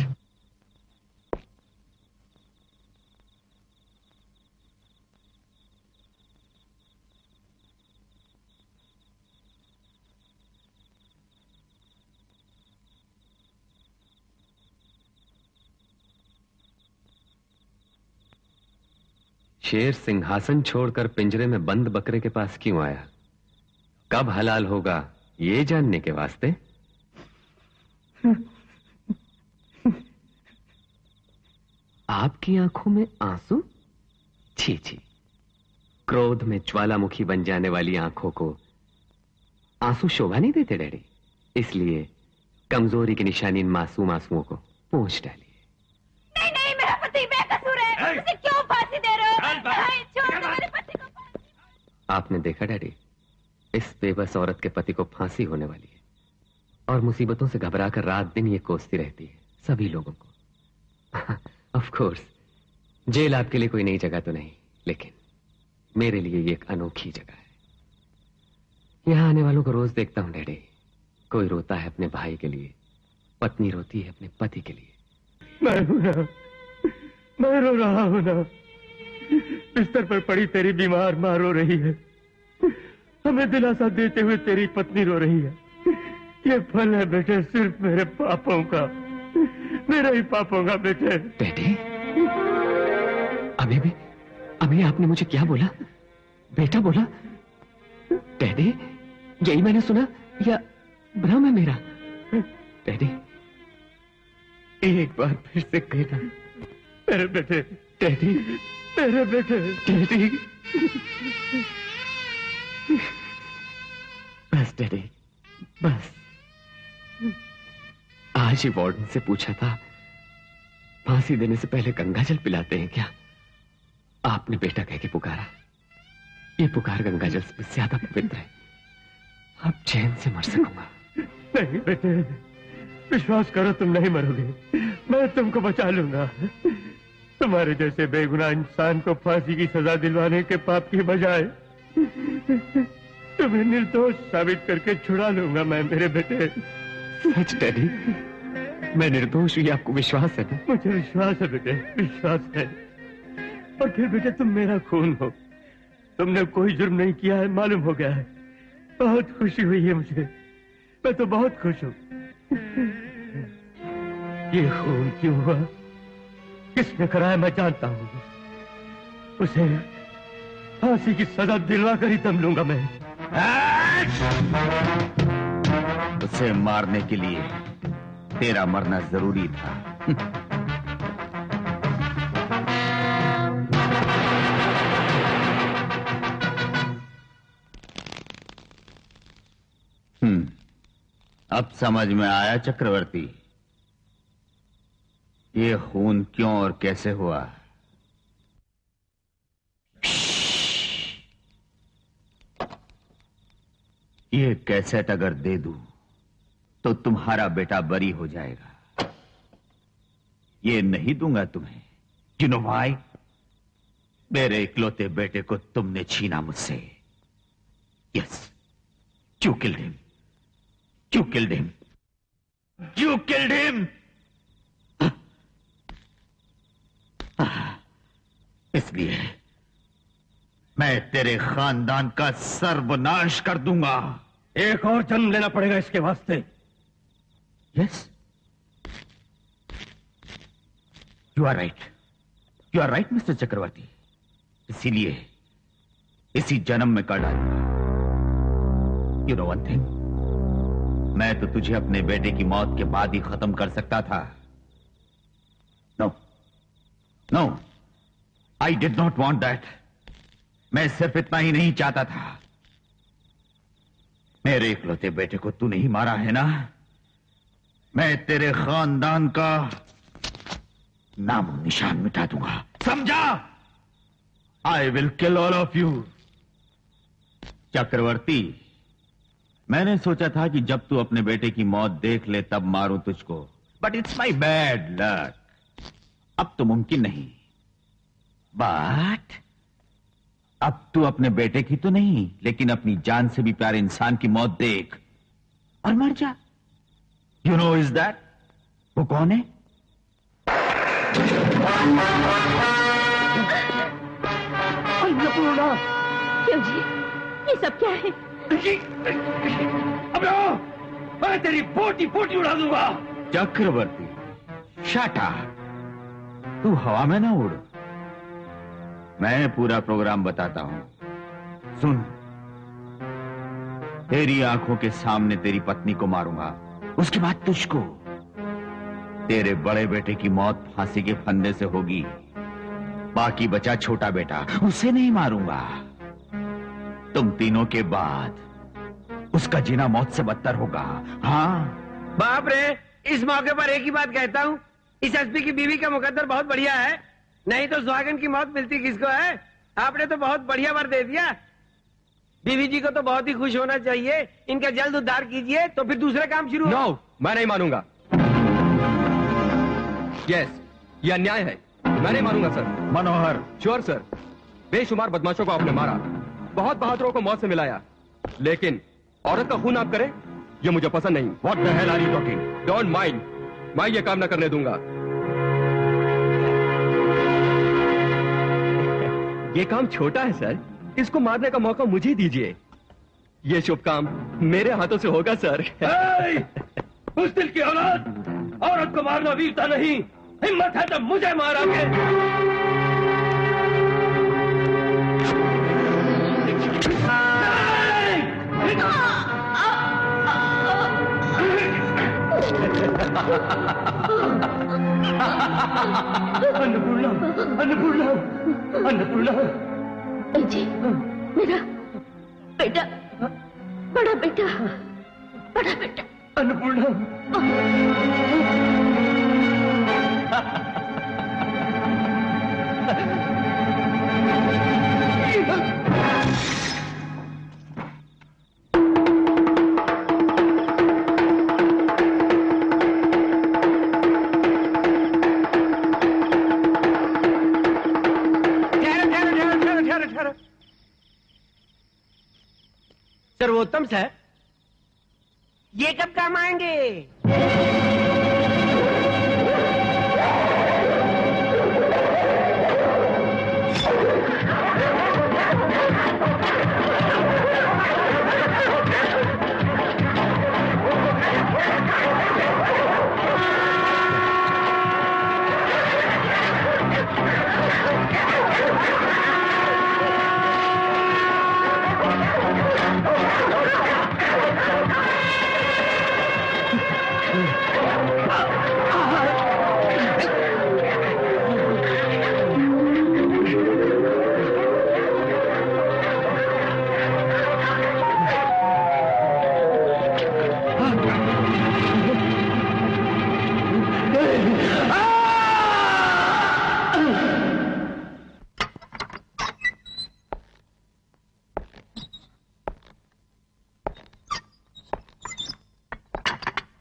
शेर सिंहासन छोड़कर पिंजरे में बंद बकरे के पास क्यों आया? कब हलाल होगा ये जानने के वास्ते? आपकी आंखों में आंसू? छी छी, क्रोध में ज्वालामुखी बन जाने वाली आंखों को आंसू शोभा नहीं देते डैडी। इसलिए कमजोरी की निशानी इन मासूम आंसुओं को पोंछ डालिए। नहीं नहीं, मेरा पति बेकसूर है, उसे क्यों फांसी दे रहे हो? नहीं, छोड़ दो मेरे पति को। आपने देखा डैडी, इस बेबस औरत के पति को फांसी होने वाली है और मुसीबतों से घबराकर रात दिन ये कोसती रहती है सभी लोगों को। ऑफ कोर्स जेल आपके लिए कोई नई जगह तो नहीं, लेकिन मेरे लिए ये एक अनोखी जगह है। यहां आने वालों को रोज देखता हूं डैडी, कोई रोता है अपने भाई के लिए, पत्नी रोती है अपने पति के लिए। मैं रो रहा हूं ना। बिस्तर पर पड़ी तेरी बीमार मां रो रही है, हमें दिलासा देते हुए तेरी पत्नी रो रही है। ये फल है बेटे सिर्फ मेरे पापों का, मेरे ही पापों का बेटे। बेटे, अभी आपने मुझे क्या बोला? बेटा बोला? डैडी, यही मैंने सुना या भ्रम है मेरा? डैडी, एक बार फिर से कहना। मेरे बेटे। डैडी, मेरे बेटे। डैडी, बस डैडी, बस। आज ही वार्डन से पूछा था, फांसी देने से पहले गंगाजल पिलाते हैं क्या? आपने बेटा कह के पुकारा। ये पुकार गंगाजल से ज्यादा पवित्र है। अब चैन से मर सकूंगा। नहीं बेटे, विश्वास करो, तुम नहीं मरोगे, मैं तुमको बचा लूंगा। तुम्हारे जैसे बेगुनाह इंसान को फांसी की सजा दिलवाने के पाप की बजाय तुम्हें निर्दोष साबित करके छुड़ा लूंगा मैं मेरे बेटे। सच डैडी, मैं निर्दोष हूं, आपको विश्वास है ना? मुझे विश्वास है बेटे, विश्वास है। और फिर बेटे तुम मेरा खून हो, तुमने कोई जुर्म नहीं किया है, मालूम हो गया है। बहुत खुशी हुई है मुझे, मैं तो बहुत खुश हूं। ये खून क्यों हुआ, किसने कराया मैं जानता हूं। उसे फांसी की सजा दिलवा कर ही दम लूंगा मैं। उसे मारने के लिए तेरा मरना जरूरी था। अब समझ में आया चक्रवर्ती, ये खून क्यों और कैसे हुआ। ये कैसेट अगर दे दूं तो तुम्हारा बेटा बरी हो जाएगा। ये नहीं दूंगा तुम्हें। You know why? मेरे इकलौते बेटे को तुमने छीना मुझसे। Yes, you killed him, you killed him, you killed him. इसलिए मैं तेरे खानदान का सर्वनाश कर दूंगा। एक और जन्म लेना पड़ेगा इसके वास्ते। Yes, you are right, you are right mister Chakravarti. इसीलिए इसी जन्म में कर डालूंगा। यू नो वन थिंग, मैं तो तुझे अपने बेटे की मौत के बाद ही खत्म कर सकता था। No no, I did not want that. मैं सिर्फ इतना ही नहीं चाहता था। मेरे इकलौते बेटे को तू नहीं मारा है ना, मैं तेरे खानदान का नाम निशान मिटा दूंगा, समझा? I will kill all of you. Chakravarti, मैंने सोचा था कि जब तू अपने बेटे की मौत देख ले तब मारूं तुझको, but it's my bad luck. अब तो मुमकिन नहीं। बट अब तू अपने बेटे की तो नहीं, लेकिन अपनी जान से भी प्यारे इंसान की मौत देख और मर जा। यू नो इज दैट, वो कौन है? अन्नपूर्णा। क्यों जी, ये सब क्या है? अब मैं तेरी पोटी पोटी उड़ा दूंगा। चक्रवर्ती, शट अप। तू हवा में ना उड़, मैं पूरा प्रोग्राम बताता हूं। सुन, तेरी आंखों के सामने तेरी पत्नी को मारूंगा, उसके बाद तुझको, तेरे बड़े बेटे की मौत फांसी के फंदे से होगी, बाकी बचा छोटा बेटा, उसे नहीं मारूंगा। तुम तीनों के बाद उसका जीना मौत से बदतर होगा। हाँ बाप रे, इस मौके पर एक ही बात कहता हूँ, इस एसपी की बीवी का मुकद्दर बहुत बढ़िया है, नहीं तो सुहागन की मौत मिलती किसको है। आपने तो बहुत बढ़िया वर दे दिया। बीवी जी को तो बहुत ही खुश होना चाहिए। इनका जल्द उद्धार कीजिए तो फिर दूसरा काम शुरू। नो, मैं नहीं मानूंगा। यस, यह अन्याय है, मैं नहीं मानूंगा सर। मनोहर। Sure sir. बेशुमार बदमाशों को आपने मारा, बहुत बहादुरों को मौत से मिलाया, लेकिन औरत का खून आप करें, ये मुझे पसंद नहीं। What the hell are you talking? Don't mind, मैं ये काम न करने दूंगा। ये काम छोटा है सर, इसको मारने का मौका मुझे दीजिए। ये शुभ काम मेरे हाथों से होगा सर। उस दिल की औलाद, औरत को मारना वीरता नहीं, हिम्मत है तो मुझे मारोगे। अन्नपूर्णा, अन्नपूर्णा, अन्नपूर्णा। जी, मेरा बेटा, बड़ा बेटा, बड़ा बेटा। अन्नपूर्णा। सर्वोत्तम सर, ये कब काम आएंगे?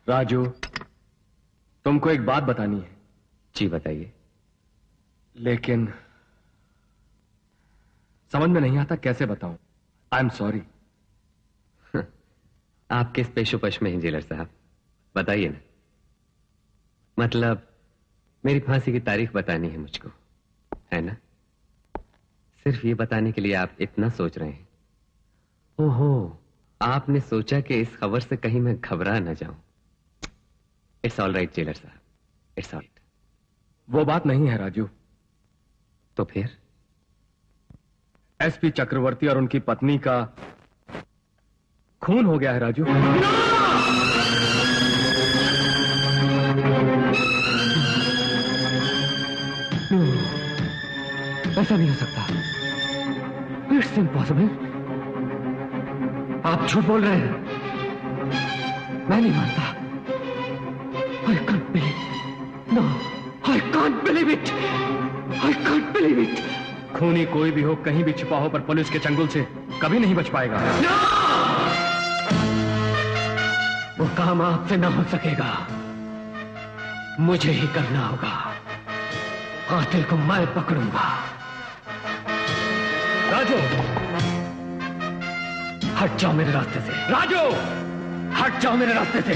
राजू, तुमको एक बात बतानी है। जी बताइए। लेकिन समझ में नहीं आता कैसे बताऊं। I am sorry. आप किस पेशोपश में हैं जेलर साहब, बताइए ना। मतलब मेरी फांसी की तारीख बतानी है मुझको, है ना? सिर्फ ये बताने के लिए आप इतना सोच रहे हैं। ओहो, आपने सोचा कि इस खबर से कहीं मैं घबरा ना जाऊं। इट्स ऑल राइट जेलर साहब, इट्स ऑल राइट। वो बात नहीं है राजू। तो फिर? एसपी चक्रवर्ती और उनकी पत्नी का खून हो गया है राजू। ऐसा नहीं हो सकता। It's impossible. आप झूठ बोल रहे हैं। मैं नहीं मानता। I can't believe it. No, I can't believe it. I can't believe it. खूनी कोई भी हो, कहीं भी छिपा हो, पर पुलिस के चंगुल से कभी नहीं बच पाएगा। No! वो काम आपसे ना हो सकेगा, मुझे ही करना होगा। कातिल को मैं पकड़ूंगा। राजू, हट जाओ मेरे रास्ते से। राजू, हट जाओ मेरे रास्ते से।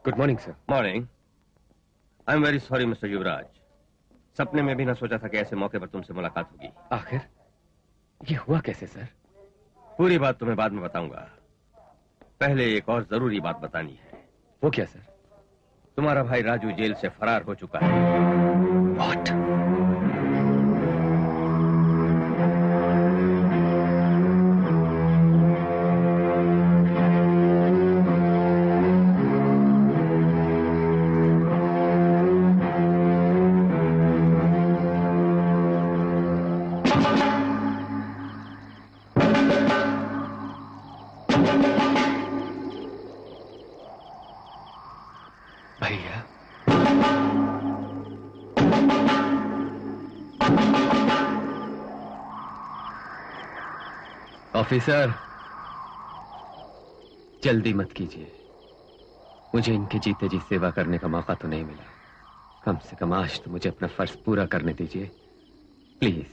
Good morning sir. Morning. I am very sorry mister Yuvraj, सपने में भी ना सोचा था कि ऐसे मौके पर तुमसे मुलाकात होगी। आखिर ये हुआ कैसे सर? पूरी बात तुम्हें बाद में बताऊंगा, पहले एक और जरूरी बात बतानी है। वो क्या सर? तुम्हारा भाई राजू जेल से फरार हो चुका है। व्हाट? भैया, ऑफिसर जल्दी मत कीजिए, मुझे इनके जीते जी सेवा करने का मौका तो नहीं मिला, कम से कम आज तो मुझे अपना फर्ज पूरा करने दीजिए प्लीज।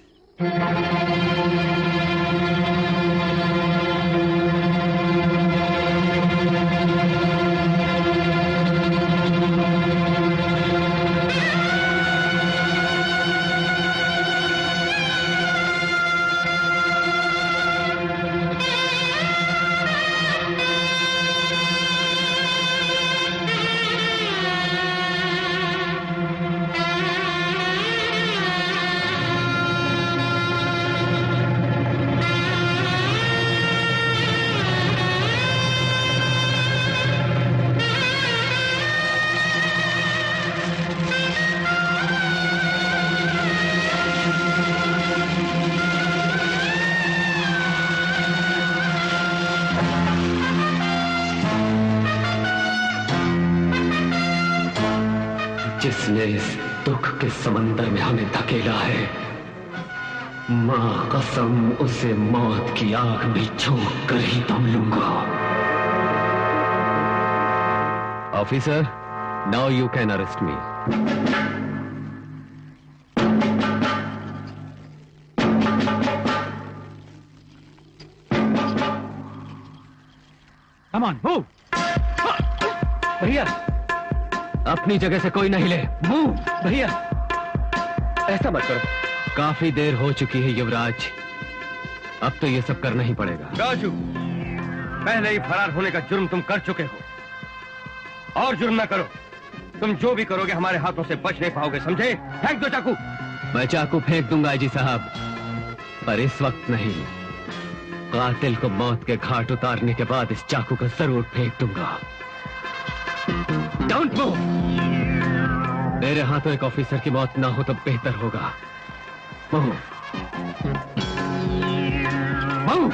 जिसने इस दुख के समंदर में हमें धकेला है, मां कसम उसे मौत की आग में झोंक कर ही दम लूंगा। Officer, now you can arrest me. Come on move. भैया, अपनी जगह से कोई नहीं ले, मूव। भैया ऐसा मत करो, काफी देर हो चुकी है युवराज, अब तो ये सब करना ही पड़ेगा। राजू, पहले ही फरार होने का जुर्म तुम कर चुके हो, और जुर्म ना करो। तुम जो भी करोगे हमारे हाथों से बच नहीं पाओगे, समझे? फेंक दो चाकू। मैं चाकू फेंक दूंगा जी साहब, पर इस वक्त नहीं। कातिल को मौत के घाट उतारने के बाद इस चाकू को जरूर फेंक दूंगा। Don't move. मेरे हाथों एक ऑफिसर की मौत ना हो तो बेहतर होगा। Move move.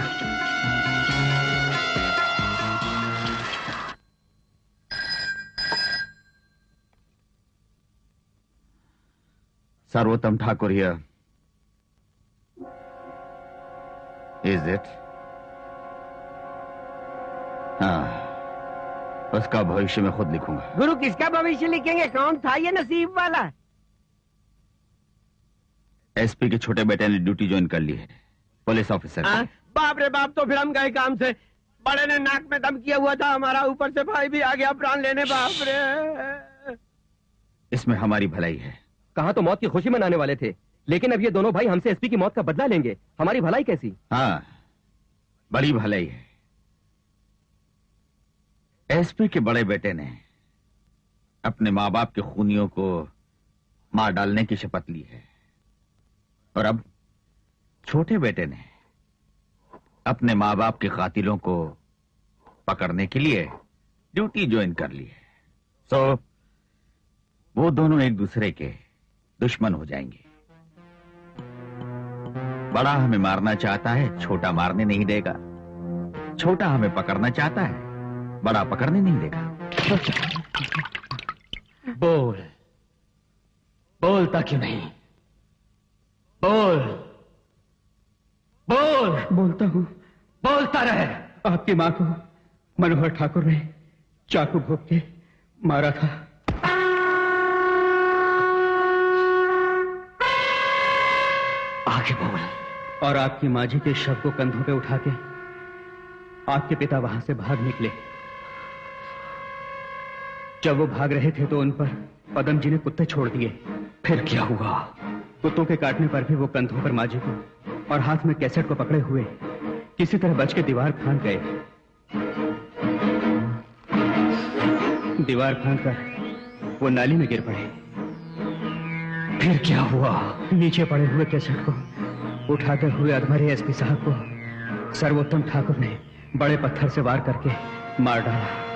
सर्वोत्तम ठाकुर हियर। Is it? हाँ, उसका भविष्य मैं खुद लिखूंगा। गुरु किसका भविष्य लिखेंगे? कौन था ये नसीब वाला? एसपी के छोटे बेटे ने ड्यूटी ज्वाइन कर ली है, पुलिस ऑफिसर। बाप रे बाप, तो फिर हम गए काम से। बड़े ने नाक में दम किया हुआ था हमारा, ऊपर से भाई भी आ गया प्राण लेने। बाप रे, इसमें हमारी भलाई है। कहा तो मौत की खुशी मनाने वाले थे, लेकिन अब ये दोनों भाई हमसे एसपी की मौत का बदला लेंगे। हमारी भलाई कैसी? हाँ, बड़ी भलाई है। एसपी के बड़े बेटे ने अपने माँ बाप के खूनियों को मार डालने की शपथ ली है, और अब छोटे बेटे ने अपने माँ बाप के कातिलों को पकड़ने के लिए ड्यूटी ज्वाइन कर ली है। सो वो दोनों एक दूसरे के दुश्मन हो जाएंगे। बड़ा हमें मारना चाहता है, छोटा मारने नहीं देगा। छोटा हमें पकड़ना चाहता है, बड़ा पकड़ने नहीं देगा। बोल, बोलता क्यों नहीं? बोल बोल। बोलता हूँ। बोलता रहे। आपकी माँ को मनोहर ठाकुर ने चाकू भोंक के मारा था। आगे बोल। और आपकी माँ जी के शव को कंधों पे उठा के आपके पिता वहां से भाग निकले। जब वो भाग रहे थे तो उन पर पदम जी ने कुत्ते छोड़ दिए। फिर क्या हुआ? कुत्तों के काटने पर भी वो कंधों पर माजी को और हाथ में कैसेट को पकड़े हुए किसी तरह बच के दीवार फांद गए। दीवार फांद कर वो नाली में गिर पड़े। फिर क्या हुआ? नीचे पड़े हुए कैसेट को उठाते हुए अधमरे एसपी साहब को सर्वोत्तम ठाकुर ने बड़े पत्थर से वार करके मार डाला।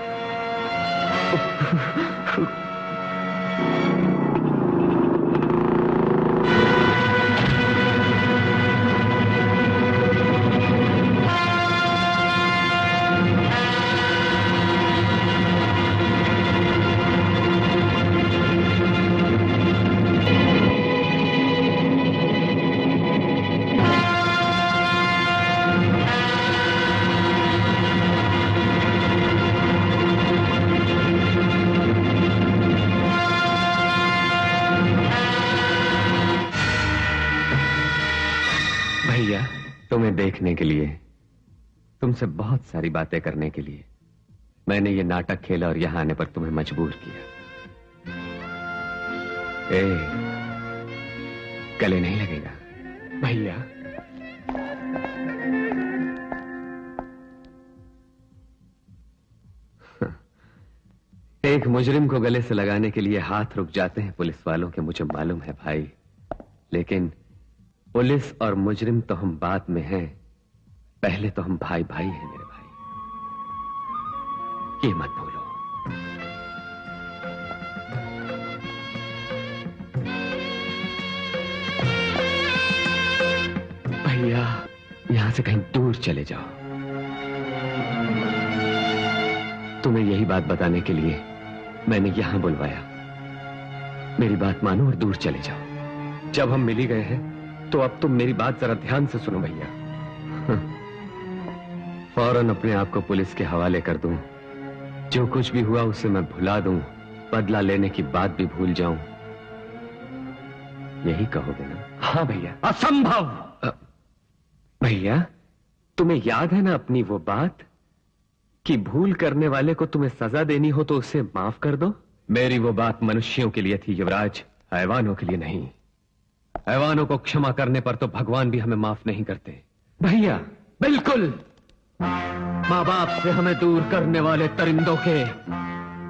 तुम्हें देखने के लिए, तुमसे बहुत सारी बातें करने के लिए मैंने ये नाटक खेला और यहां आने पर तुम्हें मजबूर किया। गले नहीं लगेगा भैया? एक मुजरिम को गले से लगाने के लिए हाथ रुक जाते हैं पुलिस वालों के, मुझे मालूम है भाई, लेकिन पुलिस और मुजरिम तो हम बाद में हैं, पहले तो हम भाई भाई हैं मेरे भाई, ये मत भूलो। भैया यहां से कहीं दूर चले जाओ। तुम्हें यही बात बताने के लिए मैंने यहां बुलवाया। मेरी बात मानो और दूर चले जाओ। जब हम मिल ही गए हैं तो अब तुम मेरी बात जरा ध्यान से सुनो भैया। फौरन अपने आप को पुलिस के हवाले कर दूं, जो कुछ भी हुआ उसे मैं भुला दूं, बदला लेने की बात भी भूल जाऊं, यही कहोगे ना? हाँ भैया। असंभव। भैया तुम्हें याद है ना अपनी वो बात कि भूल करने वाले को तुम्हें सजा देनी हो तो उसे माफ कर दो? मेरी वो बात मनुष्यों के लिए थी युवराज, हैवानों के लिए नहीं। हैवानों को क्षमा करने पर तो भगवान भी हमें माफ नहीं करते। भैया बिल्कुल। माँ बाप से हमें दूर करने वाले परिंदों के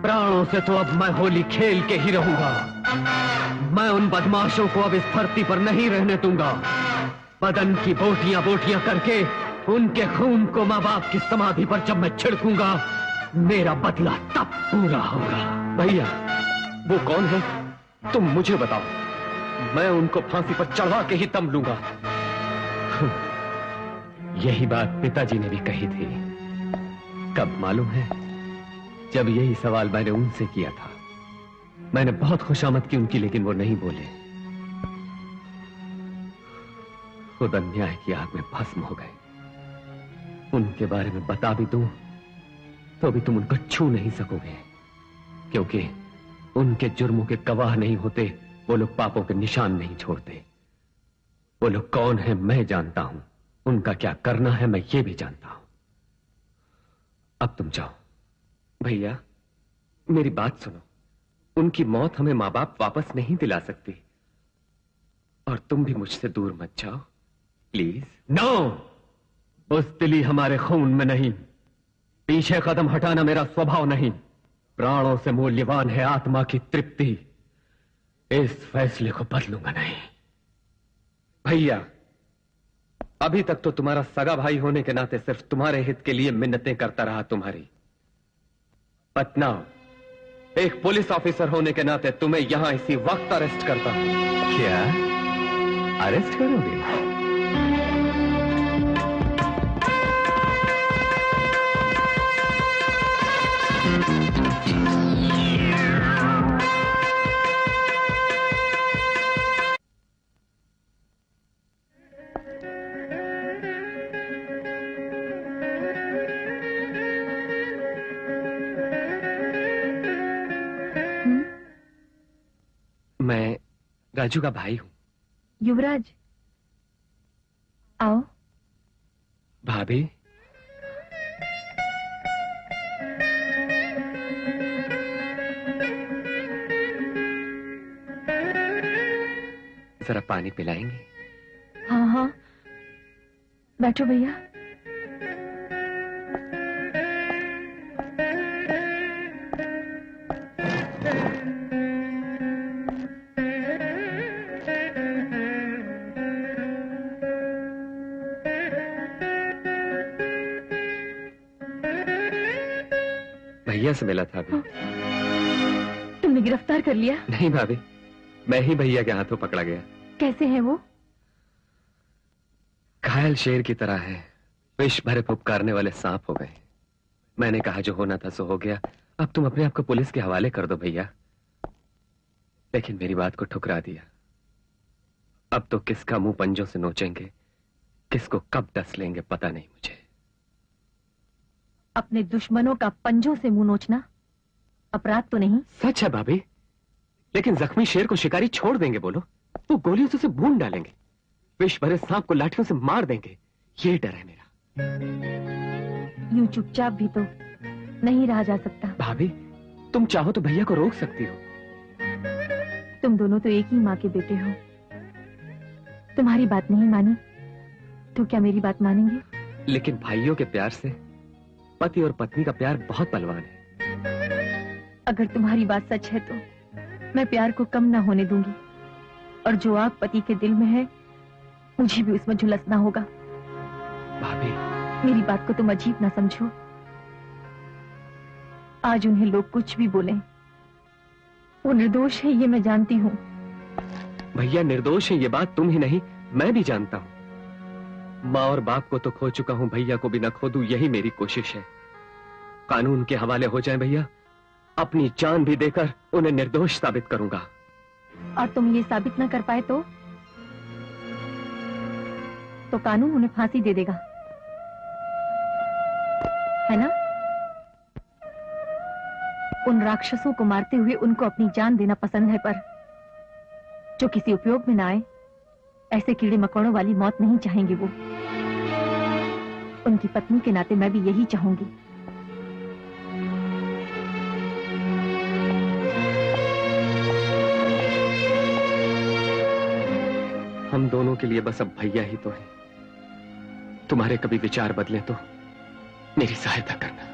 प्राणों से तो अब मैं होली खेल के ही रहूंगा। मैं उन बदमाशों को अब इस धरती पर नहीं रहने दूंगा। बदन की बोटियां बोटियां करके उनके खून को माँ बाप की समाधि पर जब मैं छिड़कूंगा, मेरा बदला तब पूरा होगा। भैया वो कौन है तुम मुझे बताओ, मैं उनको फांसी पर चढ़वा के ही दम लूंगा। यही बात पिताजी ने भी कही थी। कब मालूम है? जब यही सवाल मैंने उनसे किया था। मैंने बहुत खुशामद की उनकी, लेकिन वो नहीं बोले। खुद अन्याय की आग में भस्म हो गए। उनके बारे में बता भी दूं तो भी तुम उनको छू नहीं सकोगे, क्योंकि उनके जुर्मों के गवाह नहीं होते वो लोग, पापों के निशान नहीं छोड़ते। वो लोग कौन है मैं जानता हूं, उनका क्या करना है मैं ये भी जानता हूं। अब तुम जाओ। भैया मेरी बात सुनो, उनकी मौत हमें माँ बाप वापस नहीं दिला सकती, और तुम भी मुझसे दूर मत जाओ प्लीज। नो, बुज़दिली हमारे खून में नहीं, पीछे कदम हटाना मेरा स्वभाव नहीं। प्राणों से मूल्यवान है आत्मा की तृप्ति। इस फैसले को बदलूंगा नहीं। भैया अभी तक तो तुम्हारा सगा भाई होने के नाते सिर्फ तुम्हारे हित के लिए मिन्नतें करता रहा तुम्हारी, बट नाउ एक पुलिस ऑफिसर होने के नाते तुम्हें यहां इसी वक्त अरेस्ट करता हूं। क्या अरेस्ट करोगे? मैं राजू का भाई हूं। युवराज आओ। भाभी जरा पानी पिलाएंगे? हाँ हाँ, बैठो भैया। भैया से मिला था अभी। तुमने गिरफ्तार कर लिया? नहीं भाभी, मैं ही भैया के हाथों पकड़ा गया। कैसे है वो? घायल शेर की तरह है, विष भरे फुफकारने वाले सांप हो गए। मैंने कहा जो होना था सो हो गया, अब तुम अपने आप को पुलिस के हवाले कर दो भैया। लेकिन मेरी बात को ठुकरा दिया। अब तो किसका मुंह पंजों से नोचेंगे, किसको कब डस लेंगे पता नहीं मुझे। अपने दुश्मनों का पंजों से मुंह नोचना अपराध तो नहीं? सच है भाभी, लेकिन जख्मी शेर को शिकारी छोड़ देंगे बोलो, वो गोलियों से उसे भून डालेंगे, विष भरे सांप को लाठियों से मार देंगे, ये डर है मेरा। यूं चुपचाप भी तो नहीं रहा जा सकता। भाभी, तुम चाहो तो भैया को रोक सकती हो। तुम दोनों तो एक ही माँ के बेटे हो। तुम्हारी बात नहीं मानी तो क्या मेरी बात मानेंगे? लेकिन भाइयों के प्यार से पति और पत्नी का प्यार बहुत बलवान है। अगर तुम्हारी बात सच है तो मैं प्यार को कम ना होने दूंगी, और जो आग पति के दिल में है मुझे भी उसमें झुलसना होगा। भाभी, मेरी बात को तुम अजीब ना समझो। आज उन्हें लोग कुछ भी बोलें, वो निर्दोष है ये मैं जानती हूँ। भैया निर्दोष है ये बात तुम ही नहीं मैं भी जानता हूँ। माँ और बाप को तो खो चुका हूँ, भैया को भी ना खो दूं, यही मेरी कोशिश है। कानून के हवाले हो जाए भैया, अपनी जान भी देकर उन्हें निर्दोष साबित करूंगा। और तुम ये साबित न कर पाए तो कानून उन्हें फांसी दे देगा, है ना? उन राक्षसों को मारते हुए उनको अपनी जान देना पसंद है, पर जो किसी उपयोग में ना आए, ऐसे कीड़े मकोड़ों वाली मौत नहीं चाहेंगे वो। उनकी पत्नी के नाते मैं भी यही चाहूंगी। हम दोनों के लिए बस अब भैया ही तो है। तुम्हारे कभी विचार बदले तो मेरी सहायता करना।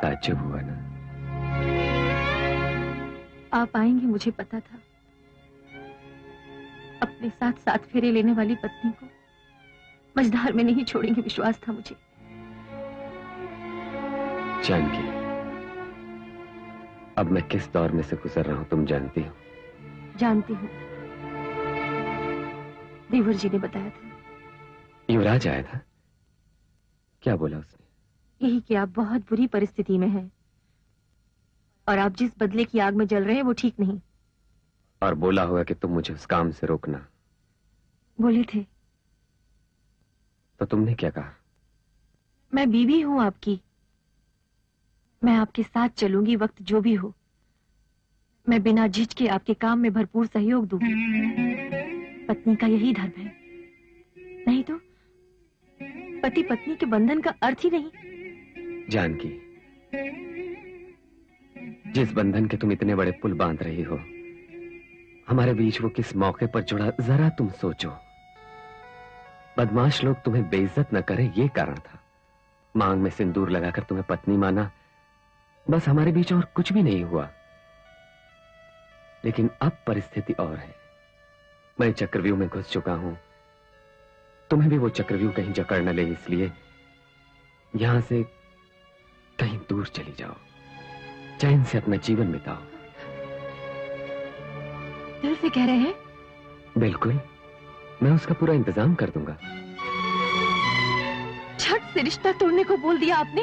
ताज्जुब हुआ ना? आप आएंगे मुझे पता था। अपने साथ 7 फेरे लेने वाली पत्नी को मझधार में नहीं छोड़ेंगे, विश्वास था मुझे। जानकी, अब मैं किस दौर में से गुजर रहा हूं तुम जानती हो? जानती हूँ, देवर जी ने बताया था। युवराज आया था? क्या बोला उसने? यही कि आप बहुत बुरी परिस्थिति में हैं और आप जिस बदले की आग में जल रहे हैं वो ठीक नहीं। और बोला होगा कि तुम मुझे उस काम से रोकना। बोले थे। तो तुमने क्या कहा? मैं बीवी हूं आपकी, मैं आपके साथ चलूंगी वक्त जो भी हो। मैं बिना झिझके आपके काम में भरपूर सहयोग दूंगी। पत्नी का यही धर्म है, नहीं तो पति पत्नी के बंधन का अर्थ ही नहीं। जानकी, जिस बंधन के तुम इतने बड़े पुल बांध रही हो, हमारे बीच वो किस मौके पर जुड़ा जरा तुम सोचो। बदमाश लोग तुम्हें बेइज्जत न करें ये कारण था। मांग में सिंदूर लगाकर तुम्हें पत्नी माना, बस हमारे बीच और कुछ भी नहीं हुआ। लेकिन अब परिस्थिति और है। मैं चक्रव्यूह में घुस चुका हूं, तुम्हें भी वो चक्रव्यूह कहीं जकड़ न ले, इसलिए यहां से कहीं दूर चली जाओ। चैन से अपना जीवन बिताओ। दिल से कह रहे हैं? बिल्कुल, मैं उसका पूरा इंतजाम कर दूंगा। झट से रिश्ता तोड़ने को बोल दिया आपने।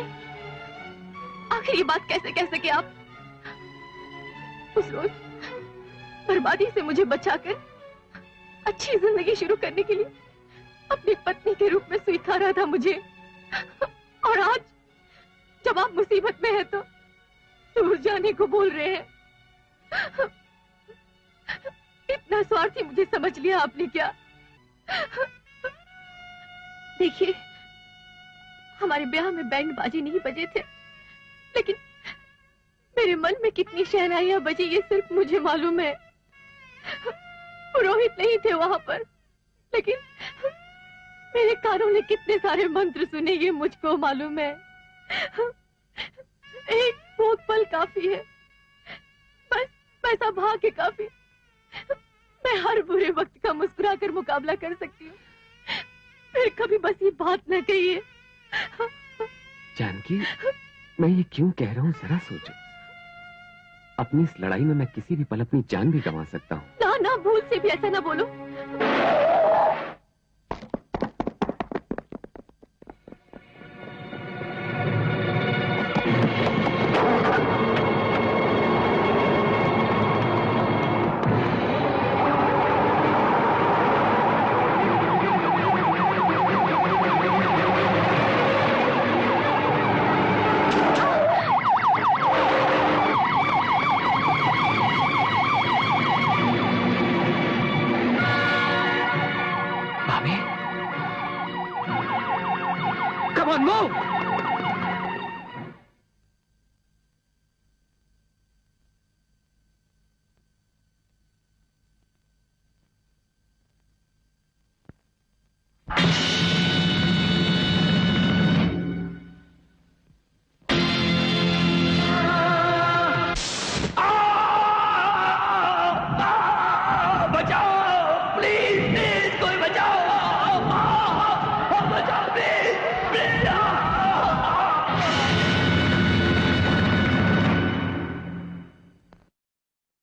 आखिर ये बात कैसे कह सके आप? उस रोज बर्बादी से मुझे बचाकर अच्छी जिंदगी शुरू करने के लिए अपनी पत्नी के रूप में स्वीकारा था मुझे, और आज जब आप मुसीबत में हैं तो दूर जाने को बोल रहे हैं। इतना स्वार्थी मुझे समझ लिया आपने क्या? देखिए, हमारे ब्याह में बैंड बाजे नहीं बजे थे, लेकिन मेरे मन में कितनी शहनाइयां बजी ये सिर्फ मुझे मालूम है। पुरोहित नहीं थे वहां पर, लेकिन मेरे कानों ने कितने सारे मंत्र सुने ये मुझको मालूम है। एक भोग पल काफी है, बस पैसा भाग्य काफी। मैं हर बुरे वक्त का मुस्कुराकर मुकाबला कर सकती हूँ। फिर कभी बस ये बात न कहिए। जानकी, मैं ये क्यों कह रहा हूँ जरा सोचो। अपनी इस लड़ाई में मैं किसी भी पल अपनी जान भी गंवा सकता हूँ। ना ना, भूल से भी ऐसा ना बोलो।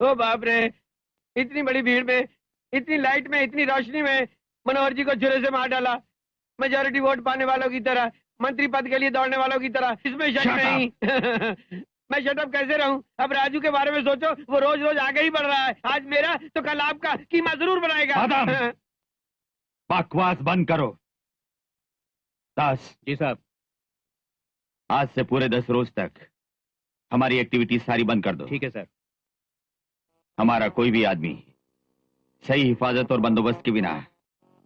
ओ बाप रे, इतनी बड़ी भीड़ में, इतनी लाइट में, इतनी रोशनी में मनोहर जी को छुरे से मार डाला। मेजॉरिटी वोट पाने वालों की तरह, मंत्री पद के लिए दौड़ने वालों की तरह, इसमें शक नहीं। मैं शटअप कैसे रहूं? अब राजू के बारे में सोचो, वो रोज रोज आगे ही बढ़ रहा है। आज मेरा तो कल आपका कीमा जरूर बनाएगा। बकवास बंद करो। दास जी साहब, आज से पूरे 10 रोज तक हमारी एक्टिविटी सारी बंद कर दो। ठीक है सर। हमारा कोई भी आदमी सही हिफाजत और बंदोबस्त के बिना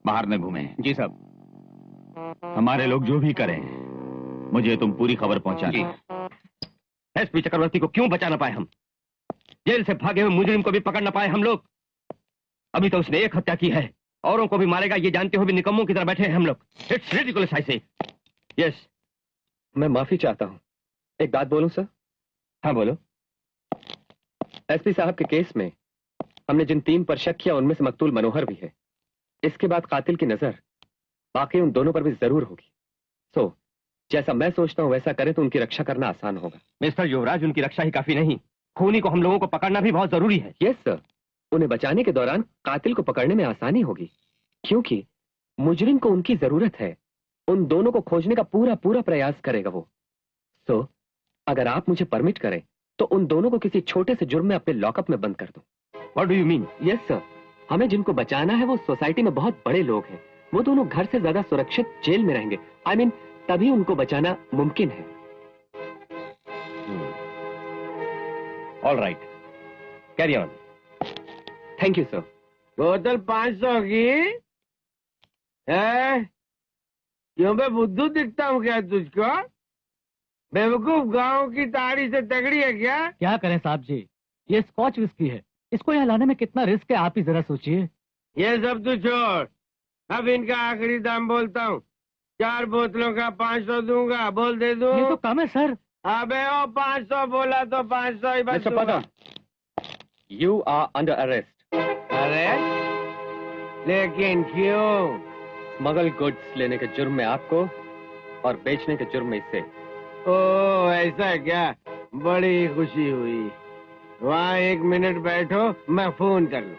बाहर न घूमे। जी साहब। हमारे लोग जो भी करें, मुझे तुम पूरी खबर पहुंचाना। एसपी चक्रवर्ती को क्यों बचा ना पाए हम? जेल से भागे हुए मुजरिम को भी पकड़ ना पाए हम लोग। अभी तो उसने एक हत्या की है, औरों को भी मारेगा ये जानते हुए भी निकम्मों की तरह बैठे हैं हम लोग। It's ridiculous I say. Yes, मैं माफी चाहता हूँ। एक बात बोलूं सर? हाँ बोलो। एसपी साहब के केस में हमने जिन 3 पर शक किया उनमें से मकतूल मनोहर भी है। इसके बाद कातिल की नजर बाकी उन दोनों पर भी जरूर होगी। सो जैसा मैं सोचता हूं वैसा करें तो उनकी रक्षा करना आसान होगा। मिस्टर युवराज, उनकी रक्षा ही काफी नहीं, खूनी को हम लोगों को पकड़ना भी बहुत जरूरी है। यस सर, उन्हें बचाने के दौरान कातिल को पकड़ने में आसानी होगी, क्योंकि मुजरिम को उनकी जरूरत है। उन दोनों को खोजने का पूरा पूरा प्रयास करेगा वो। सो अगर आप मुझे परमिट करें तो उन दोनों को किसी छोटे से जुर्म में अपने लॉकअप में बंद कर दो। What do you mean? Yes sir, हमें जिनको बचाना है वो सोसाइटी में बहुत बड़े लोग हैं। वो दोनों घर से ज्यादा सुरक्षित जेल में रहेंगे। आई मीन तभी उनको बचाना मुमकिन है। All right, carry on. Thank you sir. बोतल 500 की है? क्यों मैं बुद्धू दिखता हूँ क्या तुझको? बेवकूफ, गांव की ताड़ी से तगड़ी है क्या? क्या करें साहब जी, ये स्कॉच विस्की है, इसको यहाँ लाने में कितना रिस्क है आप ही जरा सोचिए। ये सब तू छोड़, अब इनका आखिरी दाम बोलता हूँ। 4 बोतलों का 500 दूंगा, बोल दे दूं? ये तो कम है सर। अबे ओ 500 बोला तो 500 ही बच। You are under arrest. अरे लेकिन क्यों? स्मगल गुड्स लेने के जुर्म में आपको और बेचने के जुर्म में इससे। ओ ऐसा है क्या? बड़ी खुशी हुई। वहाँ 1 मिनट बैठो, मैं फोन कर लूँ।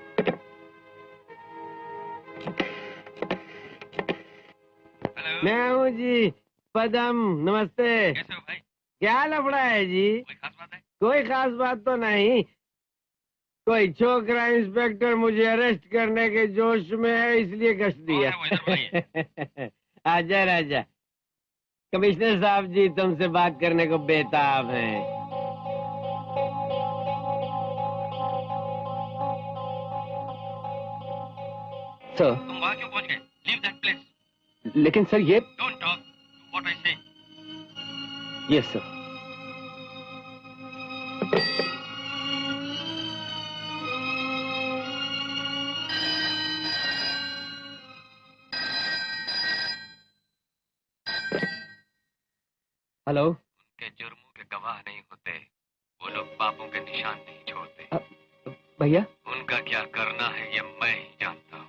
मैं हूँ जी, पदम। नमस्ते। कैसे हो भाई? क्या लफड़ा है जी? कोई खास बात है? कोई खास बात तो नहीं। कोई छोकरा इंस्पेक्टर मुझे अरेस्ट करने के जोश में है, इसलिए गश्त दिया। आजा राजा। कमिश्नर साहब जी तुमसे बात करने को बेताब हैं। सर, तुम वहाँ क्यों पहुँच गए? Leave that place. लेकिन सर ये... don't talk, do what I say. Yes sir. Hello. उनके जुर्मों के गवाह नहीं होते, वो लोग पापों के निशान नहीं छोड़ते। भैया, उनका क्या करना है ये मैं ही जानता हूँ।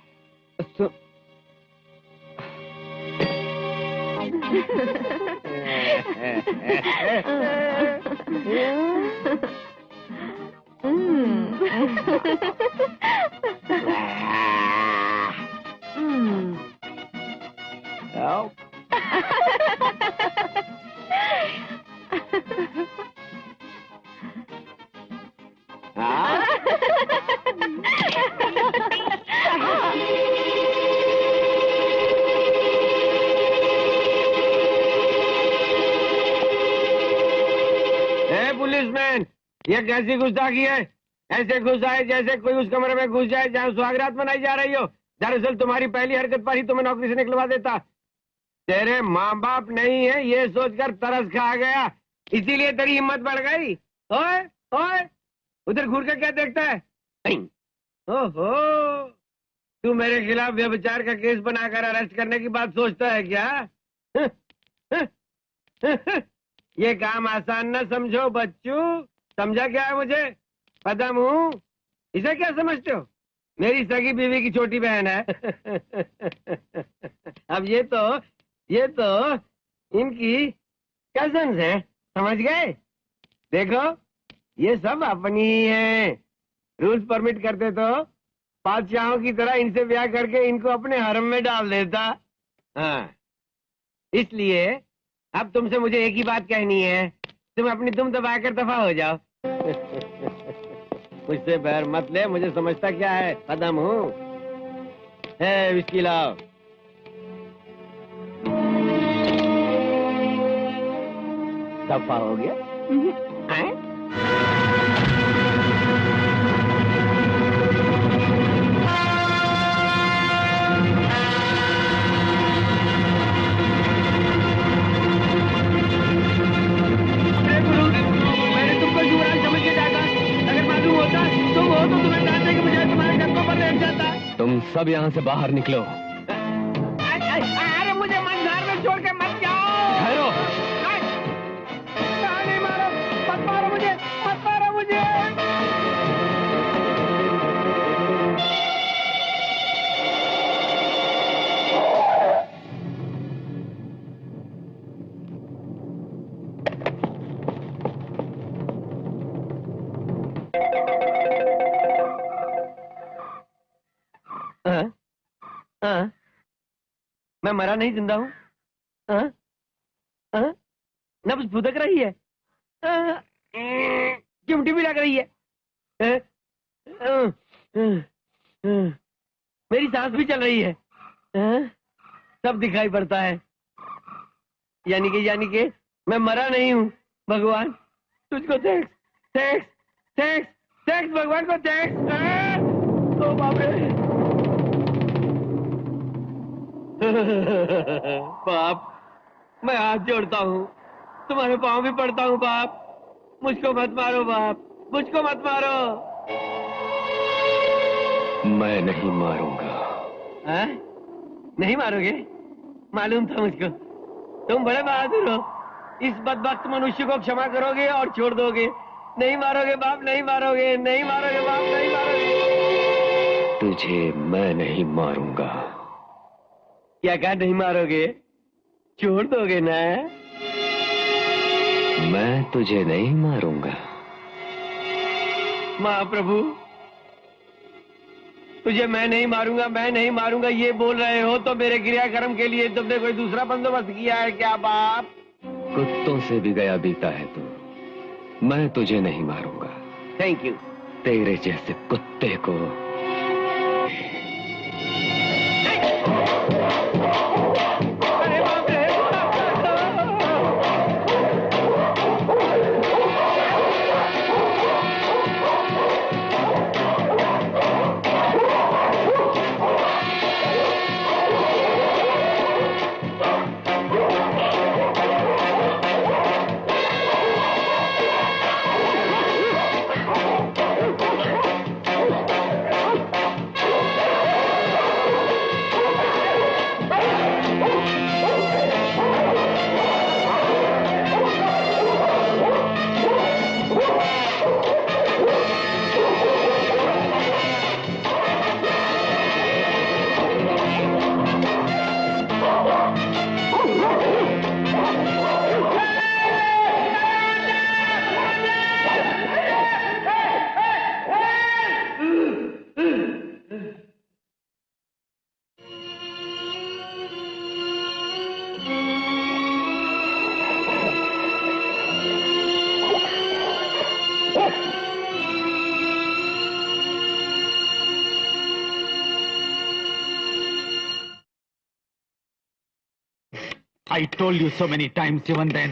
पुलिसमैन, ये कैसी गुस्ताखी है? ऐसे घुस आए जैसे कोई उस कमरे में घुस जाए जहाँ सुहागरात मनाई जा रही हो। दरअसल तुम्हारी पहली हरकत पर ही तुम्हें नौकरी से निकलवा देता। तेरे माँ बाप नहीं है ये सोचकर तरस खा गया, इसीलिए तेरी हिम्मत बढ़ गई। ओए ओए, उधर घूर कर क्या देखता है? ओहो, तू मेरे खिलाफ व्यभिचार का केस बनाकर अरेस्ट करने की बात सोचता है क्या? ये काम आसान न समझो बच्चू। समझा क्या है मुझे? पदम हूँ। इसे क्या समझते हो? मेरी सगी बीवी की छोटी बहन है। अब ये तो इनकी कजन्स हैं, समझ गए? देखो, ये सब अपनी ही हैं। रूल्स परमिट करते तो बादशाहों की तरह इनसे ब्याह करके इनको अपने हरम में डाल देता। हाँ, इसलिए अब तुमसे मुझे एक ही बात कहनी है, तुम अपनी दुम दबाकर दफा हो जाओ। मुझसे बैर मत ले, मुझे समझता क्या है, कदम हूँ। है विस्की लाओ। दफा हो गया? हैं? तुम सब यहाँ से बाहर निकलो। अरे मुझे मंझार में छोड़ के मत जाओ। ठहरो। नहीं मारो, मत मारो मुझे, मत मारो मुझे। मैं मरा नहीं, जिंदा हूँ। नब्ज फुदक रही है, चिमटी भी लग रही है, मेरी सांस भी चल रही है, सब दिखाई पड़ता है। यानी कि मैं मरा नहीं हूँ। भगवान तुझको थैंक्स, थैंक्स, थैंक्स, थैंक्स भगवान को थैंक्स। ओ बाप रे। बाप, मैं हाथ जोड़ता हूँ, तुम्हारे पाँव भी पड़ता हूँ बाप, मुझको मत मारो बाप, मुझको मत मारो। मैं नहीं मारूंगा। नहीं मारोगे? मालूम था मुझको, तुम बड़े बहादुर हो। इस बदबख्त मनुष्य को क्षमा करोगे और छोड़ दोगे। नहीं मारोगे बाप, नहीं मारोगे, नहीं मारोगे बाप, नहीं मारोगे। तुझे मैं नहीं मारूंगा। क्या कहा नहीं मारोगे? छोड़ दोगे ना? मैं तुझे नहीं मारूंगा। महाप्रभु, तुझे मैं नहीं मारूंगा ये बोल रहे हो तो मेरे क्रियाक्रम के लिए तुमने कोई दूसरा बंदोबस्त किया है क्या बाप? कुत्तों से भी गया बीता है तू। मैं तुझे नहीं मारूंगा। Thank you. तेरे जैसे कुत्ते को I told you so many times even then.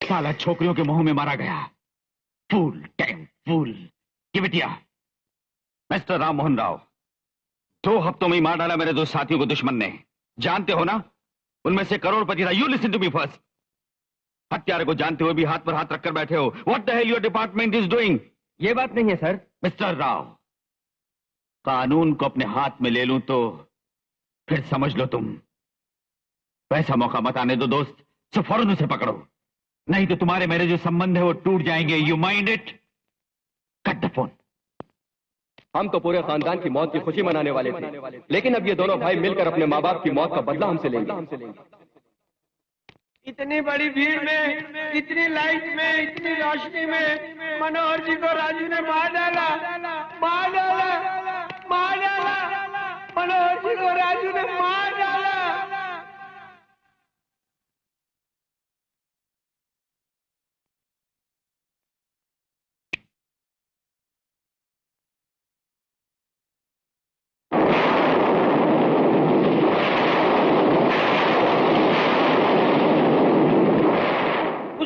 साला छोकरियों के मुंह में मारा गया। Fool, damn fool. Give it here. Mister Ram Mohan Rao, 2 हफ्तों में ही मार डाला मेरे 2 साथियों को दुश्मन ने। जानते हो ना, उनमें से करोड़पति था। You listen to me first. हत्यारे को जानते हुए भी हाथ पर हाथ रखकर बैठे हो। What the hell your department is doing? ये बात नहीं है सर। मिस्टर राव, कानून को अपने हाथ में ले लूं तो फिर समझ लो तुम। वैसा मौका मत आने दो दोस्त, सो फौरन उसे पकड़ो, नहीं तो तुम्हारे मेरे जो संबंध है वो टूट जाएंगे। You mind it? Cut the phone. हम तो पूरे खानदान की मौत की खुशी मनाने वाले थे, लेकिन अब ये दोनों भाई मिलकर अपने माँ बाप की मौत का बदला हमसे लेंगे। इतनी बड़ी भीड़ में, इतनी लाइट में, इतनी रोशनी में मनोहर जी को राजू ने मार डाला। मनोहर जी को राजू ने मार डाला।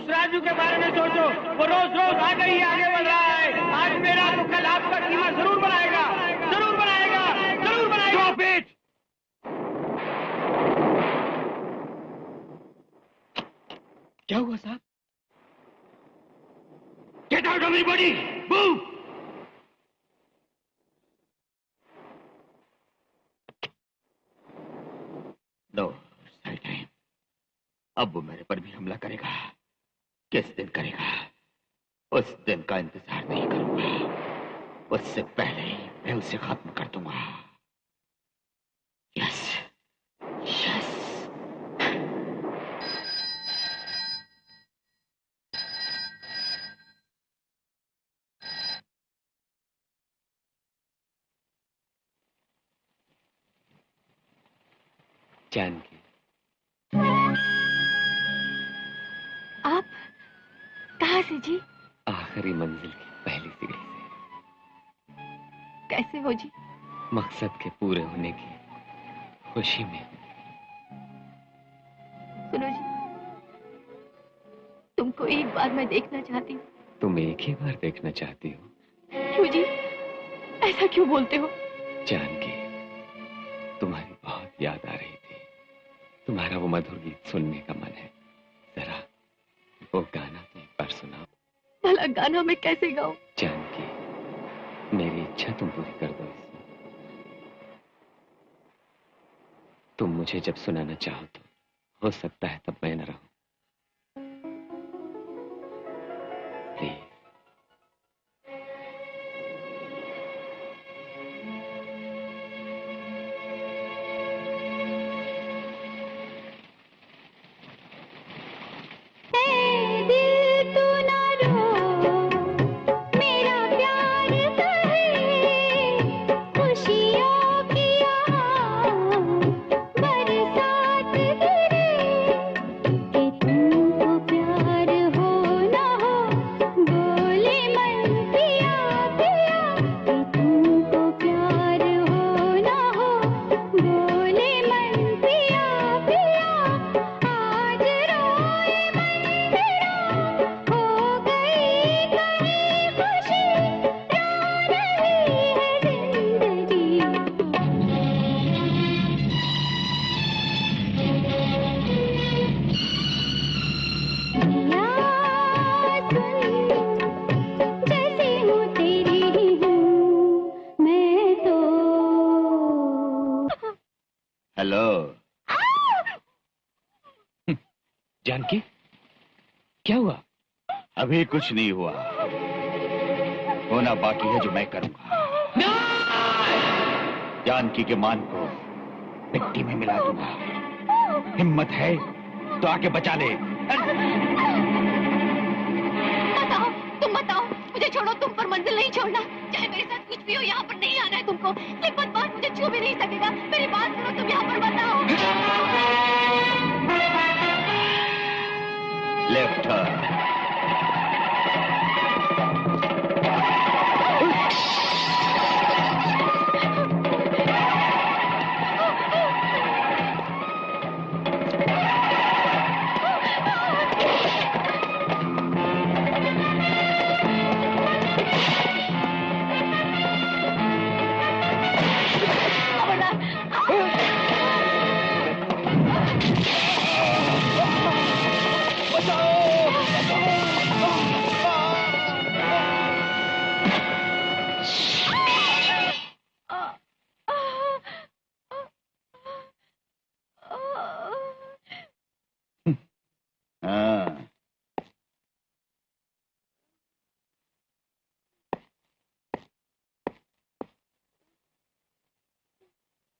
राजू के बारे में सोचो, वो रोज रोज आगे ही आगे बढ़ रहा है। आज मेरा तो कल आपका कीमा जरूर बनाएगा। Stop it! क्या हुआ साहब? Get out everybody! Move! No, right time. अब वो मेरे पर भी हमला करेगा। किस दिन करेगा? उस दिन का इंतजार नहीं करूंगा, उससे पहले ही मैं उसे खत्म कर दूंगा। Yes, yes. जानकी, आप कहाँ से जी? आखिरी मंजिल की पहली सीढ़ी से। कैसे हो जी? मकसद के पूरे होने की खुशी में। सुनो जी, तुमको एक बार मैं देखना चाहती हूँ। तुम एक ही बार देखना चाहती हो? क्यों जी, ऐसा क्यों बोलते हो? जानकी, तुम्हारी बहुत याद आ रही थी। तुम्हारा वो मधुर गीत सुनने का मन है। जरा वो गाना तो एक बार सुनाओ। भला गाना मैं कैसे गाऊं? जानकी, मेरी इच्छा तुम पूरी कर दो इसमें। तुम मुझे जब सुनाना चाहो तो हो सकता है तब मैं न रहूं। प्लीज। दे जानकी, क्या हुआ? अभी कुछ नहीं हुआ, होना बाकी है जो मैं करूंगा। जानकी के मान को मिट्टी में मिला दूंगा। हिम्मत है तो आके बचा ले। बताओ, तुम बताओ, मुझे छोड़ो, तुम पर मंजिल नहीं छोड़ना। चाहे मेरे साथ कुछ भी हो, यहाँ पर नहीं आना है तुमको। ये बदमाश मुझे छू भी नहीं सकेगा। मेरी बात सुनो, तुम यहाँ पर बताओ। लेफ्ट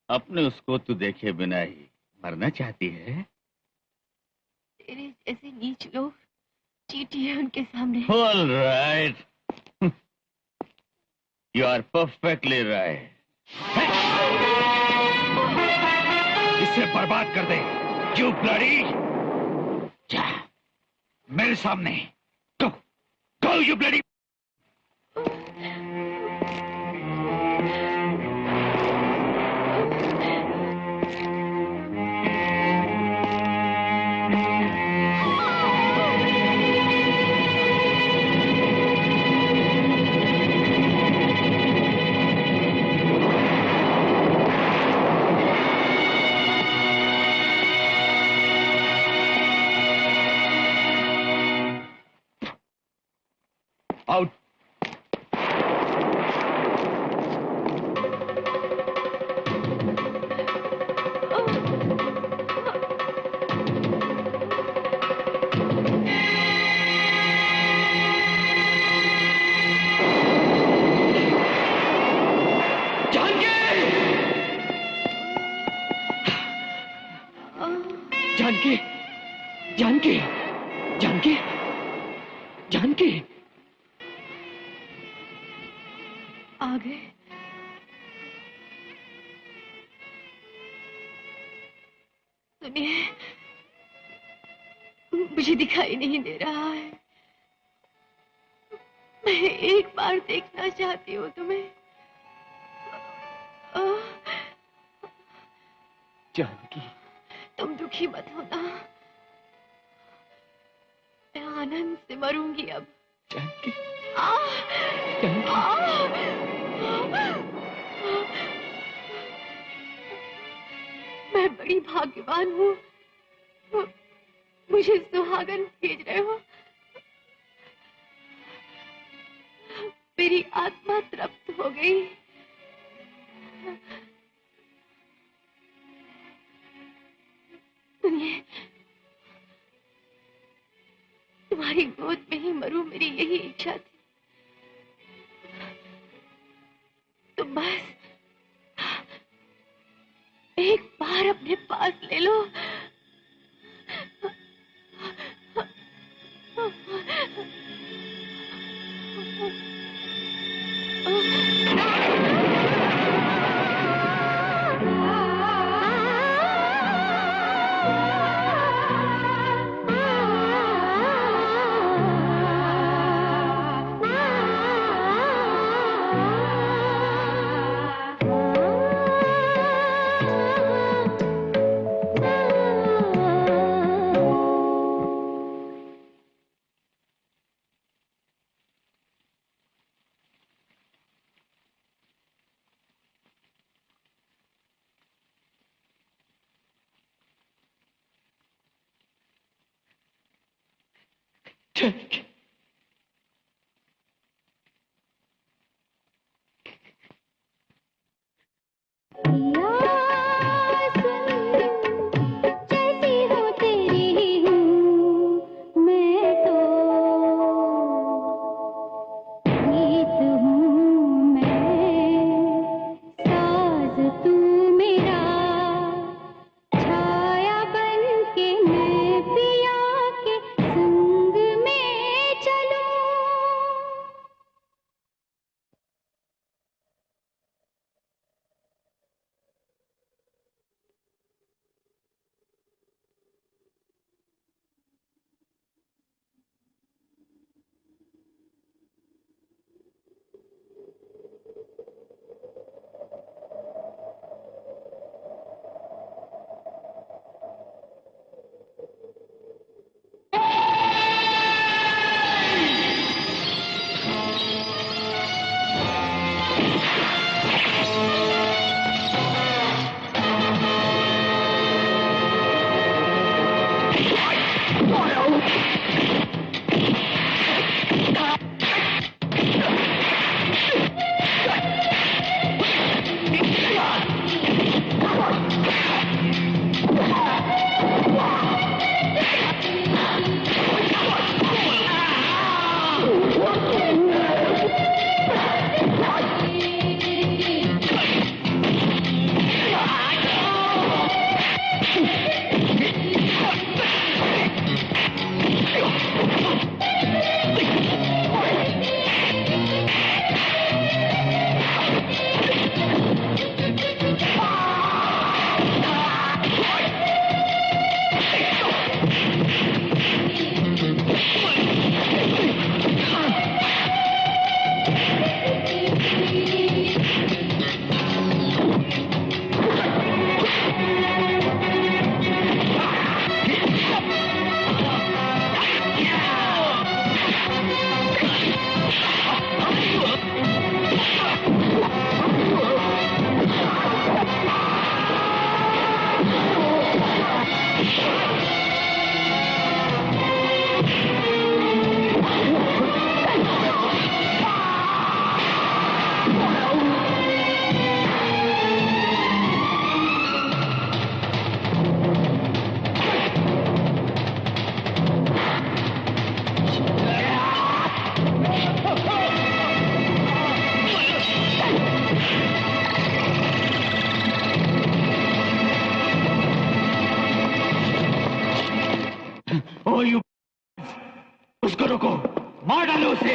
अपने उसको तू देखे बिना ही मरना चाहती है? तेरे जैसे नीच लोग चीटी है उनके सामने। All right. You are perfectly right. इसे बर्बाद कर दे। You bloody! जा, मेरे सामने। Go, go you bloody! Out. Janaki, Janaki, Janaki, Janaki, आ गए। सुनिए, मुझे दिखाई नहीं दे रहा है। मैं एक बार देखना चाहती हूँ तुम्हें। जानकी, तुम दुखी मत होना, मैं आनंद से मरूंगी अब। जानकी, मैं बड़ी भाग्यवान हूँ, मुझे सुहागन भेज रहे हो। मेरी आत्मा तृप्त हो गई। सुनिए, तुम्हारी गोद में ही मरूं, मेरी यही इच्छा थी। तो बस एक बार अपने पास ले लो। गो यू, उसको रोको, मार डालो उसे।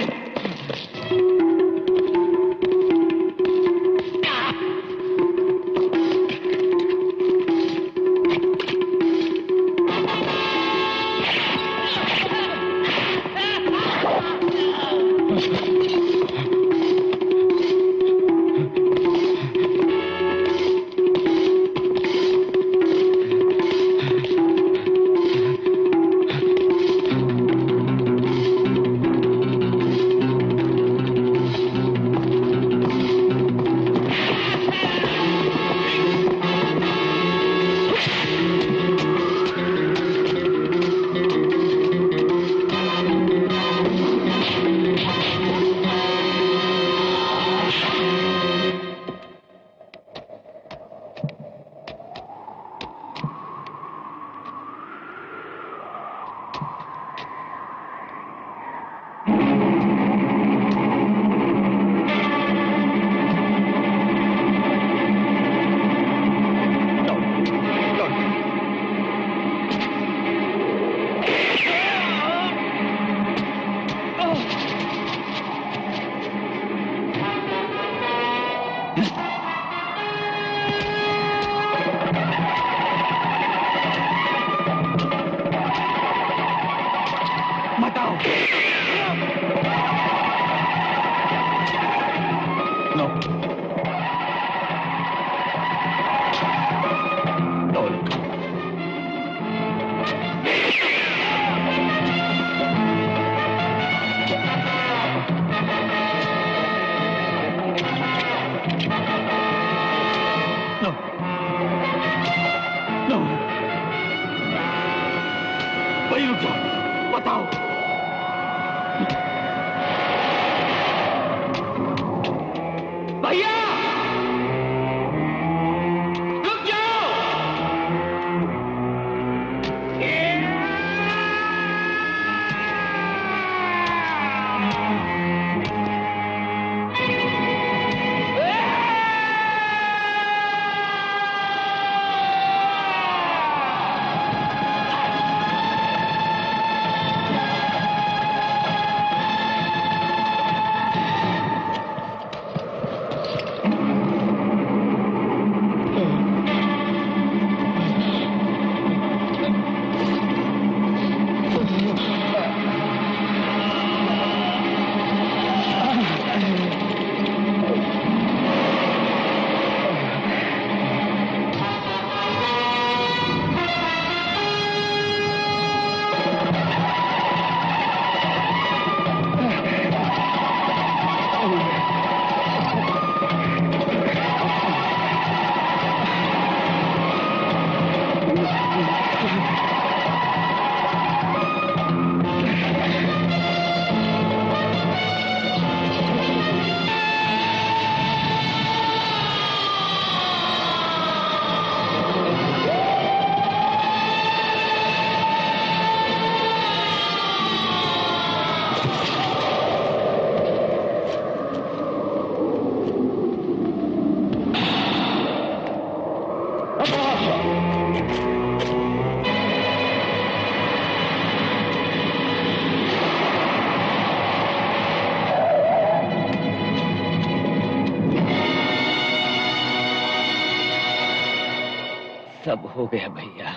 सब हो गया भैया,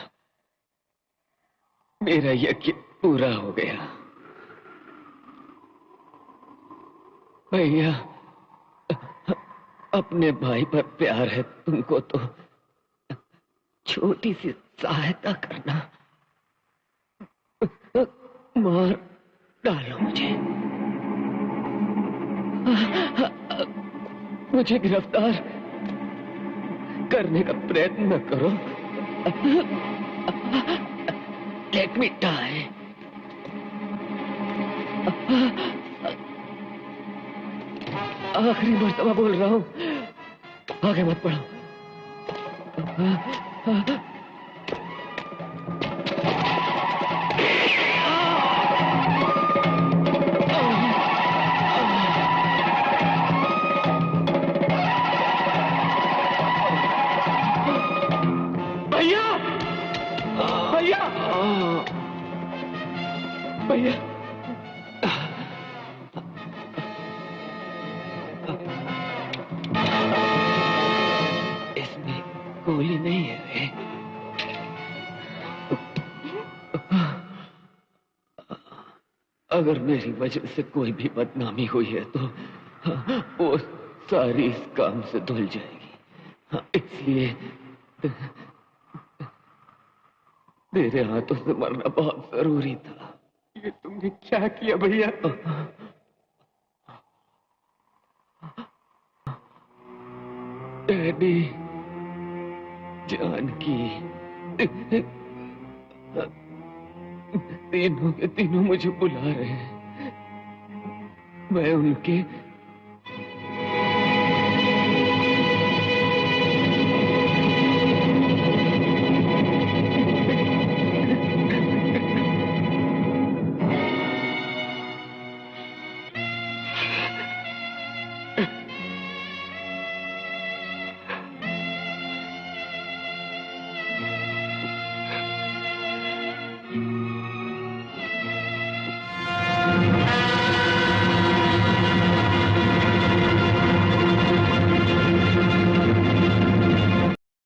मेरा यज्ञ पूरा हो गया। भैया, अपने भाई पर प्यार है तुमको तो छोटी सी सहायता करना, मार डालो मुझे गिरफ्तार करने का प्रयत्न न करो। Let me die. आखिरी मर्तबा बोल रहा हूं, आगे मत बढ़ो। भैया, भैया, भैया इसमें गोली नहीं है। अगर मेरी वजह से कोई भी बदनामी हुई है तो वो सारी इस काम से धुल जाएगी। इसलिए तेरे हाथों से मरना बहुत जरूरी था। ये तुमने क्या किया भैया? डैडी, जानकी, तीनों के तीनों मुझे बुला रहे हैं। मैं उनके